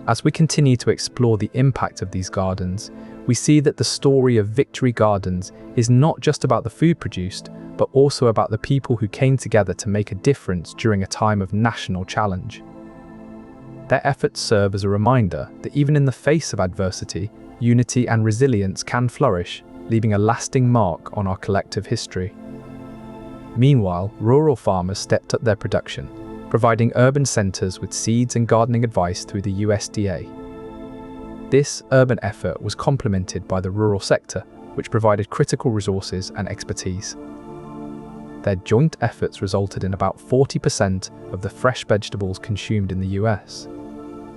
As we continue to explore the impact of these gardens, we see that the story of Victory Gardens is not just about the food produced, but also about the people who came together to make a difference during a time of national challenge. Their efforts serve as a reminder that even in the face of adversity, unity and resilience can flourish, leaving a lasting mark on our collective history. Meanwhile, rural farmers stepped up their production, providing urban centers with seeds and gardening advice through the USDA. This urban effort was complemented by the rural sector, which provided critical resources and expertise. Their joint efforts resulted in about 40% of the fresh vegetables consumed in the US.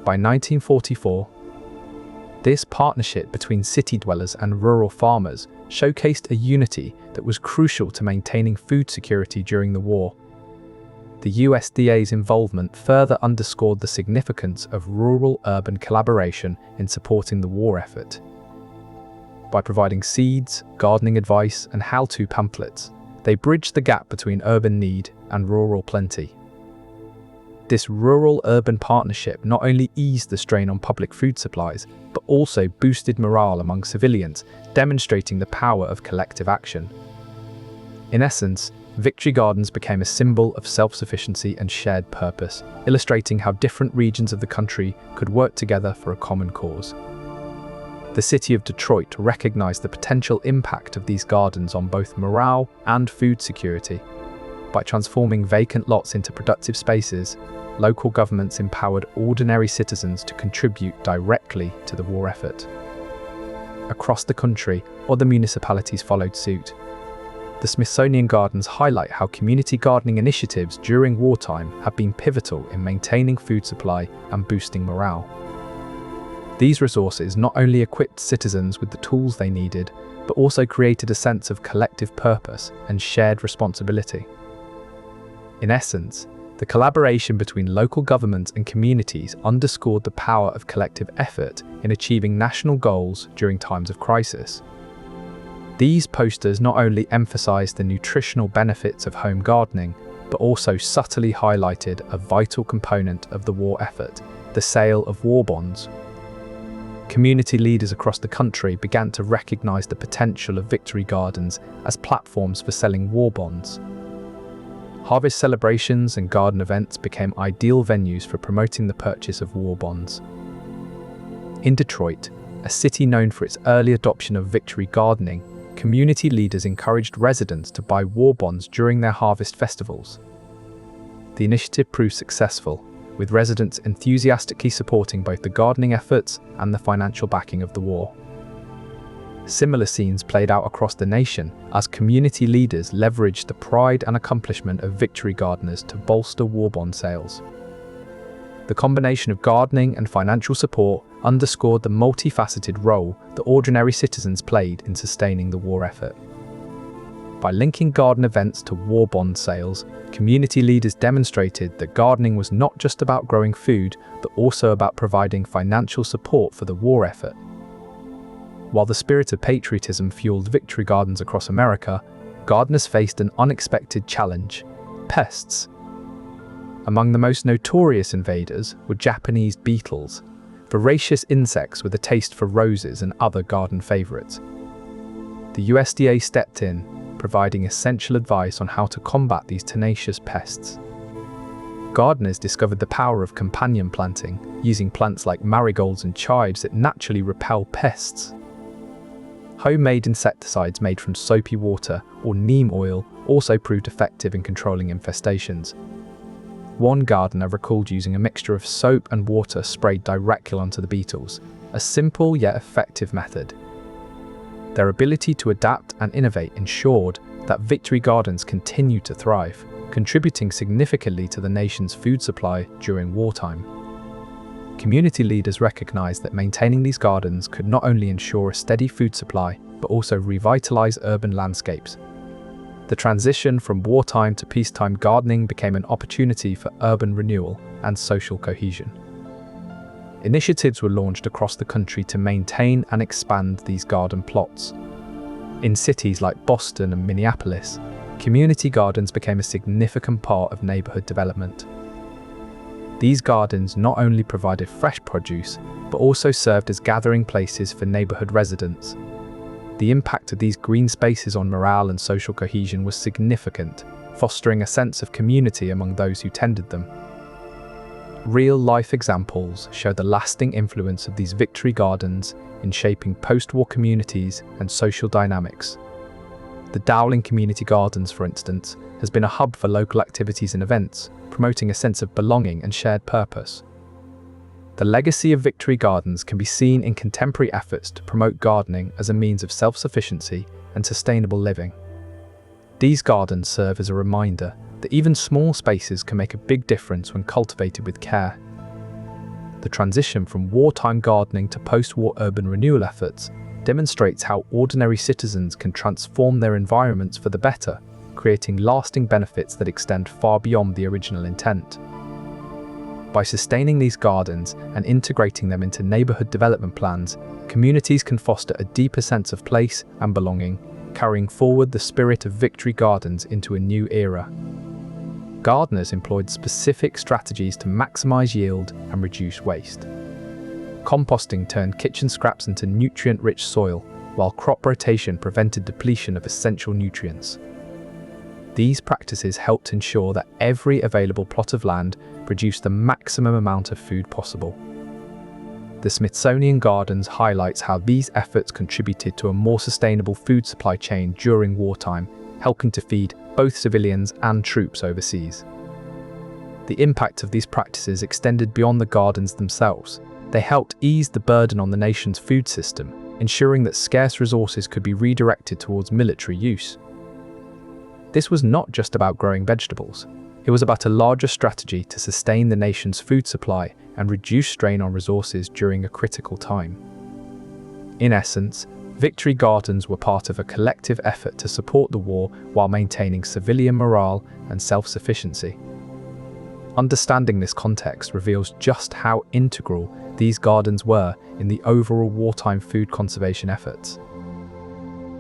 By 1944, this partnership between city dwellers and rural farmers showcased a unity that was crucial to maintaining food security during the war. The USDA's involvement further underscored the significance of rural-urban collaboration in supporting the war effort. By providing seeds, gardening advice, and how-to pamphlets, they bridged the gap between urban need and rural plenty. This rural-urban partnership not only eased the strain on public food supplies, but also boosted morale among civilians, demonstrating the power of collective action. In essence, Victory Gardens became a symbol of self-sufficiency and shared purpose, illustrating how different regions of the country could work together for a common cause. The city of Detroit recognized the potential impact of these gardens on both morale and food security. By transforming vacant lots into productive spaces, local governments empowered ordinary citizens to contribute directly to the war effort. Across the country, other municipalities followed suit. The Smithsonian Gardens highlight how community gardening initiatives during wartime have been pivotal in maintaining food supply and boosting morale. These resources not only equipped citizens with the tools they needed, but also created a sense of collective purpose and shared responsibility. In essence, the collaboration between local governments and communities underscored the power of collective effort in achieving national goals during times of crisis. These posters not only emphasized the nutritional benefits of home gardening, but also subtly highlighted a vital component of the war effort, the sale of war bonds. Community leaders across the country began to recognize the potential of victory gardens as platforms for selling war bonds. Harvest celebrations and garden events became ideal venues for promoting the purchase of war bonds. In Detroit, a city known for its early adoption of victory gardening, community leaders encouraged residents to buy war bonds during their harvest festivals. The initiative proved successful, with residents enthusiastically supporting both the gardening efforts and the financial backing of the war. Similar scenes played out across the nation as community leaders leveraged the pride and accomplishment of victory gardeners to bolster war bond sales. The combination of gardening and financial support underscored the multifaceted role that ordinary citizens played in sustaining the war effort. By linking garden events to war bond sales, community leaders demonstrated that gardening was not just about growing food, but also about providing financial support for the war effort. While the spirit of patriotism fueled victory gardens across America, gardeners faced an unexpected challenge: pests. Among the most notorious invaders were Japanese beetles, voracious insects with a taste for roses and other garden favorites. The USDA stepped in, providing essential advice on how to combat these tenacious pests. Gardeners discovered the power of companion planting, using plants like marigolds and chives that naturally repel pests. Homemade insecticides made from soapy water or neem oil also proved effective in controlling infestations. One gardener recalled using a mixture of soap and water sprayed directly onto the beetles, a simple yet effective method. Their ability to adapt and innovate ensured that victory gardens continued to thrive, contributing significantly to the nation's food supply during wartime. Community leaders recognized that maintaining these gardens could not only ensure a steady food supply, but also revitalize urban landscapes. The transition from wartime to peacetime gardening became an opportunity for urban renewal and social cohesion. Initiatives were launched across the country to maintain and expand these garden plots. In cities like Boston and Minneapolis, community gardens became a significant part of neighborhood development. These gardens not only provided fresh produce, but also served as gathering places for neighborhood residents. The impact of these green spaces on morale and social cohesion was significant, fostering a sense of community among those who tended them. Real-life examples show the lasting influence of these victory gardens in shaping post-war communities and social dynamics. The Dowling Community Gardens, for instance, has been a hub for local activities and events, promoting a sense of belonging and shared purpose. The legacy of victory gardens can be seen in contemporary efforts to promote gardening as a means of self-sufficiency and sustainable living. These gardens serve as a reminder that even small spaces can make a big difference when cultivated with care. The transition from wartime gardening to post-war urban renewal efforts demonstrates how ordinary citizens can transform their environments for the better, creating lasting benefits that extend far beyond the original intent. By sustaining these gardens and integrating them into neighborhood development plans, communities can foster a deeper sense of place and belonging, carrying forward the spirit of victory gardens into a new era. Gardeners employed specific strategies to maximize yield and reduce waste. Composting turned kitchen scraps into nutrient-rich soil, while crop rotation prevented depletion of essential nutrients. These practices helped ensure that every available plot of land produced the maximum amount of food possible. The Smithsonian Gardens highlights how these efforts contributed to a more sustainable food supply chain during wartime, helping to feed both civilians and troops overseas. The impact of these practices extended beyond the gardens themselves. They helped ease the burden on the nation's food system, ensuring that scarce resources could be redirected towards military use. This was not just about growing vegetables. It was about a larger strategy to sustain the nation's food supply and reduce strain on resources during a critical time. In essence, victory gardens were part of a collective effort to support the war while maintaining civilian morale and self-sufficiency. Understanding this context reveals just how integral these gardens were in the overall wartime food conservation efforts.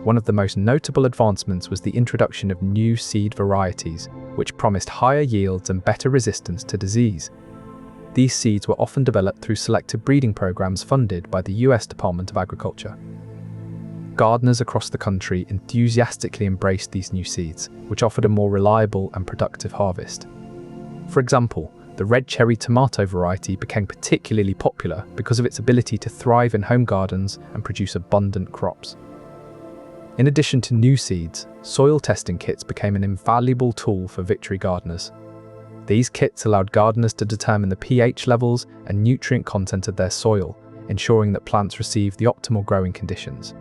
One of the most notable advancements was the introduction of new seed varieties, which promised higher yields and better resistance to disease. These seeds were often developed through selective breeding programs funded by the US Department of Agriculture. Gardeners across the country enthusiastically embraced these new seeds, which offered a more reliable and productive harvest. For example, the red cherry tomato variety became particularly popular because of its ability to thrive in home gardens and produce abundant crops. In addition to new seeds, soil testing kits became an invaluable tool for victory gardeners. These kits allowed gardeners to determine the pH levels and nutrient content of their soil, ensuring that plants receive the optimal growing conditions.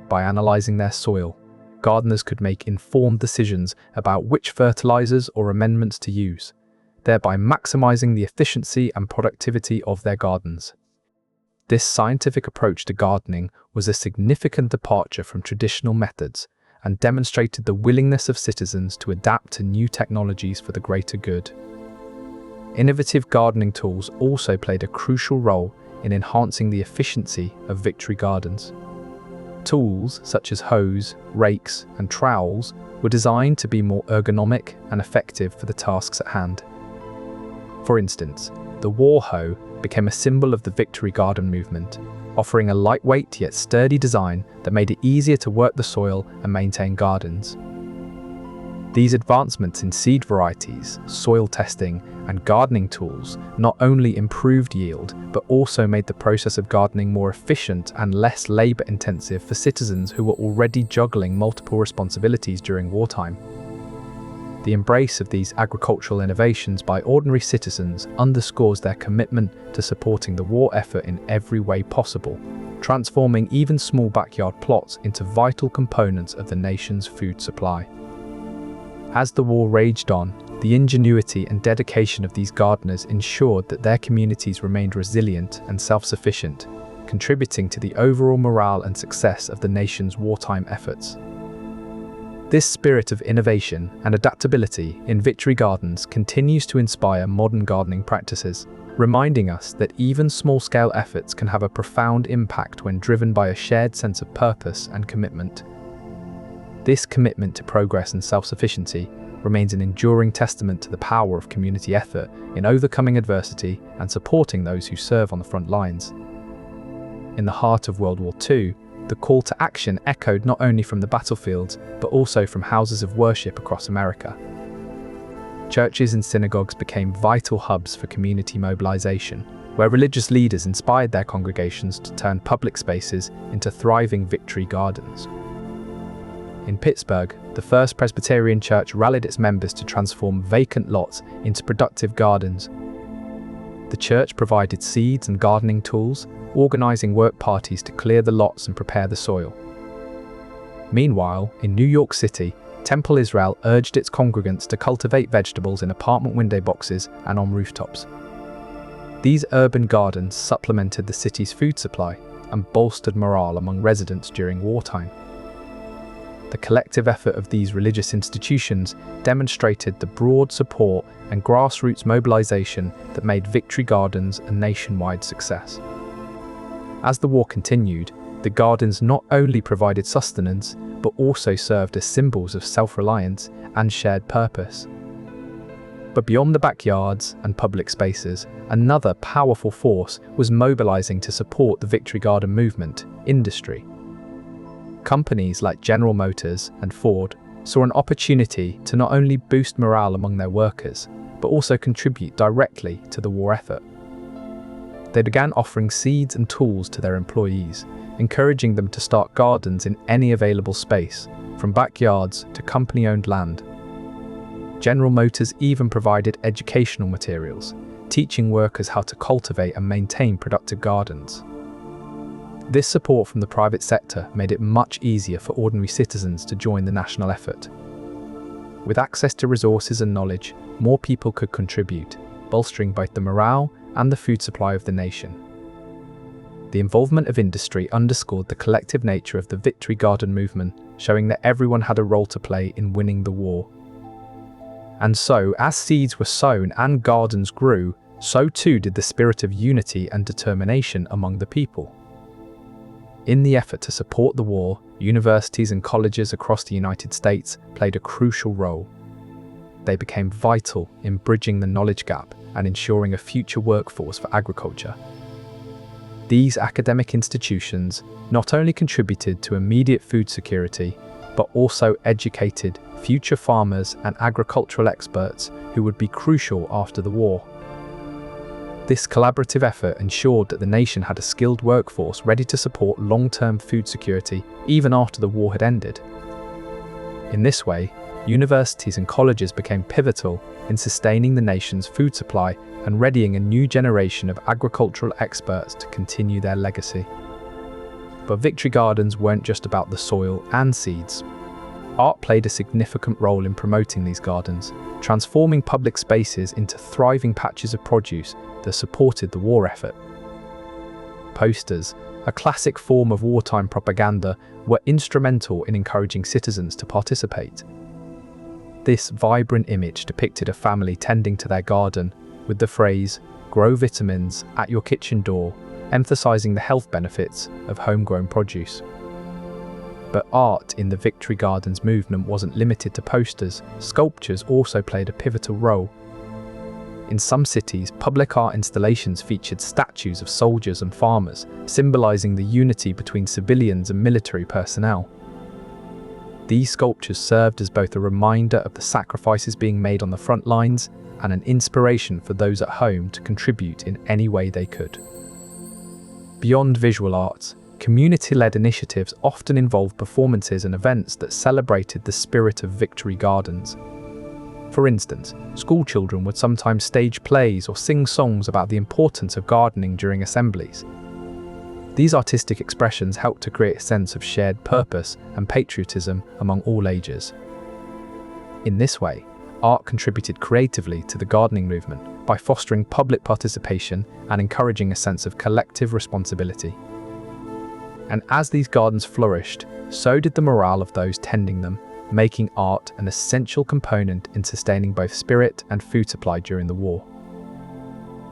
By analysing their soil, gardeners could make informed decisions about which fertilisers or amendments to use, thereby maximising the efficiency and productivity of their gardens. This scientific approach to gardening was a significant departure from traditional methods and demonstrated the willingness of citizens to adapt to new technologies for the greater good. Innovative gardening tools also played a crucial role in enhancing the efficiency of victory gardens. Tools such as hoes, rakes, and trowels were designed to be more ergonomic and effective for the tasks at hand. For instance, the war hoe became a symbol of the victory garden movement, offering a lightweight yet sturdy design that made it easier to work the soil and maintain gardens. These advancements in seed varieties, soil testing, and gardening tools not only improved yield, but also made the process of gardening more efficient and less labour-intensive for citizens who were already juggling multiple responsibilities during wartime. The embrace of these agricultural innovations by ordinary citizens underscores their commitment to supporting the war effort in every way possible, transforming even small backyard plots into vital components of the nation's food supply. As the war raged on, the ingenuity and dedication of these gardeners ensured that their communities remained resilient and self-sufficient, contributing to the overall morale and success of the nation's wartime efforts. This spirit of innovation and adaptability in victory gardens continues to inspire modern gardening practices, reminding us that even small-scale efforts can have a profound impact when driven by a shared sense of purpose and commitment. This commitment to progress and self-sufficiency remains an enduring testament to the power of community effort in overcoming adversity and supporting those who serve on the front lines. In the heart of World War II, the call to action echoed not only from the battlefields, but also from houses of worship across America. Churches and synagogues became vital hubs for community mobilization, where religious leaders inspired their congregations to turn public spaces into thriving victory gardens. In Pittsburgh, the First Presbyterian Church rallied its members to transform vacant lots into productive gardens. The church provided seeds and gardening tools, organizing work parties to clear the lots and prepare the soil. Meanwhile, in New York City, Temple Israel urged its congregants to cultivate vegetables in apartment window boxes and on rooftops. These urban gardens supplemented the city's food supply and bolstered morale among residents during wartime. The collective effort of these religious institutions demonstrated the broad support and grassroots mobilization that made victory gardens a nationwide success. As the war continued, the gardens not only provided sustenance, but also served as symbols of self-reliance and shared purpose. But beyond the backyards and public spaces, another powerful force was mobilizing to support the victory garden movement: industry. Companies like General Motors and Ford saw an opportunity to not only boost morale among their workers, but also contribute directly to the war effort. They began offering seeds and tools to their employees, encouraging them to start gardens in any available space, from backyards to company-owned land. General Motors even provided educational materials, teaching workers how to cultivate and maintain productive gardens. This support from the private sector made it much easier for ordinary citizens to join the national effort. With access to resources and knowledge, more people could contribute, bolstering both the morale and the food supply of the nation. The involvement of industry underscored the collective nature of the victory garden movement, showing that everyone had a role to play in winning the war. And so, as seeds were sown and gardens grew, so too did the spirit of unity and determination among the people. In the effort to support the war, universities and colleges across the United States played a crucial role. They became vital in bridging the knowledge gap and ensuring a future workforce for agriculture. These academic institutions not only contributed to immediate food security, but also educated future farmers and agricultural experts who would be crucial after the war. This collaborative effort ensured that the nation had a skilled workforce ready to support long-term food security even after the war had ended. In this way, universities and colleges became pivotal in sustaining the nation's food supply and readying a new generation of agricultural experts to continue their legacy. But victory gardens weren't just about the soil and seeds. Art played a significant role in promoting these gardens, transforming public spaces into thriving patches of produce that supported the war effort. Posters, a classic form of wartime propaganda, were instrumental in encouraging citizens to participate. This vibrant image depicted a family tending to their garden with the phrase, "Grow vitamins at your kitchen door," emphasizing the health benefits of homegrown produce. But art in the Victory Gardens movement wasn't limited to posters. Sculptures also played a pivotal role. In some cities, public art installations featured statues of soldiers and farmers, symbolizing the unity between civilians and military personnel. These sculptures served as both a reminder of the sacrifices being made on the front lines and an inspiration for those at home to contribute in any way they could. Beyond visual arts, community-led initiatives often involved performances and events that celebrated the spirit of Victory Gardens. For instance, school children would sometimes stage plays or sing songs about the importance of gardening during assemblies. These artistic expressions helped to create a sense of shared purpose and patriotism among all ages. In this way, art contributed creatively to the gardening movement by fostering public participation and encouraging a sense of collective responsibility. And as these gardens flourished, so did the morale of those tending them, making art an essential component in sustaining both spirit and food supply during the war.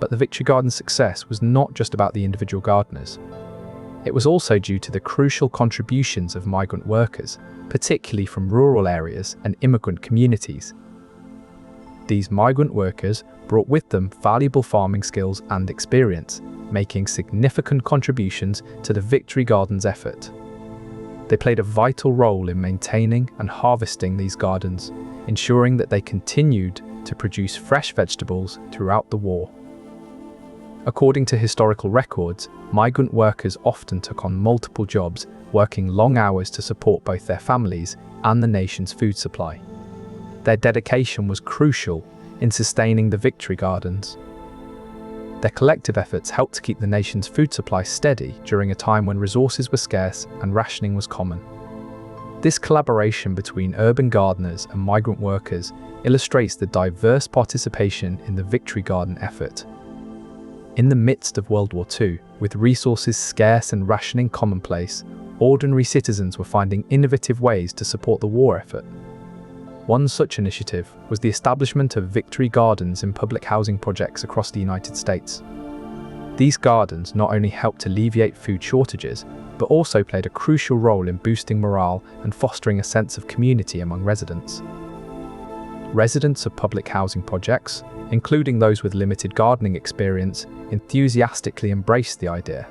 But the Victory Garden's success was not just about the individual gardeners. It was also due to the crucial contributions of migrant workers, particularly from rural areas and immigrant communities. These migrant workers brought with them valuable farming skills and experience, making significant contributions to the Victory Gardens effort. They played a vital role in maintaining and harvesting these gardens, ensuring that they continued to produce fresh vegetables throughout the war. According to historical records, migrant workers often took on multiple jobs, working long hours to support both their families and the nation's food supply. Their dedication was crucial in sustaining the Victory Gardens. Their collective efforts helped to keep the nation's food supply steady during a time when resources were scarce and rationing was common. This collaboration between urban gardeners and migrant workers illustrates the diverse participation in the Victory Garden effort. In the midst of World War II, with resources scarce and rationing commonplace, ordinary citizens were finding innovative ways to support the war effort. One such initiative was the establishment of Victory Gardens in public housing projects across the United States. These gardens not only helped alleviate food shortages, but also played a crucial role in boosting morale and fostering a sense of community among residents. Residents of public housing projects, including those with limited gardening experience, enthusiastically embraced the idea.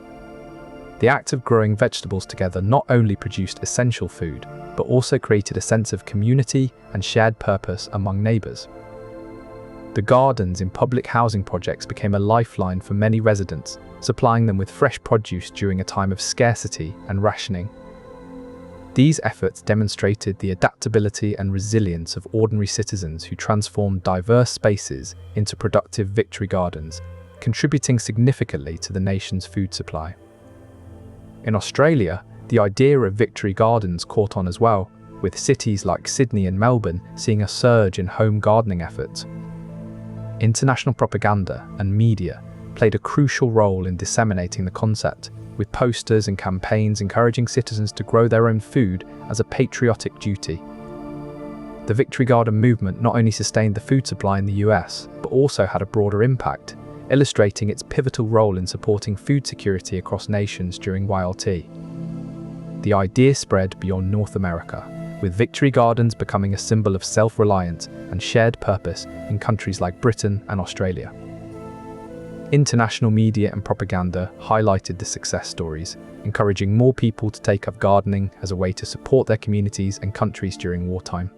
The act of growing vegetables together not only produced essential food, but also created a sense of community and shared purpose among neighbours. The gardens in public housing projects became a lifeline for many residents, supplying them with fresh produce during a time of scarcity and rationing. These efforts demonstrated the adaptability and resilience of ordinary citizens who transformed diverse spaces into productive Victory Gardens, contributing significantly to the nation's food supply. In Australia, the idea of Victory Gardens caught on as well, with cities like Sydney and Melbourne seeing a surge in home gardening efforts. International propaganda and media played a crucial role in disseminating the concept, with posters and campaigns encouraging citizens to grow their own food as a patriotic duty. The Victory Garden movement not only sustained the food supply in the US, but also had a broader impact, illustrating its pivotal role in supporting food security across nations during WWII. The idea spread beyond North America, with victory gardens becoming a symbol of self-reliance and shared purpose in countries like Britain and Australia. International media and propaganda highlighted the success stories, encouraging more people to take up gardening as a way to support their communities and countries during wartime.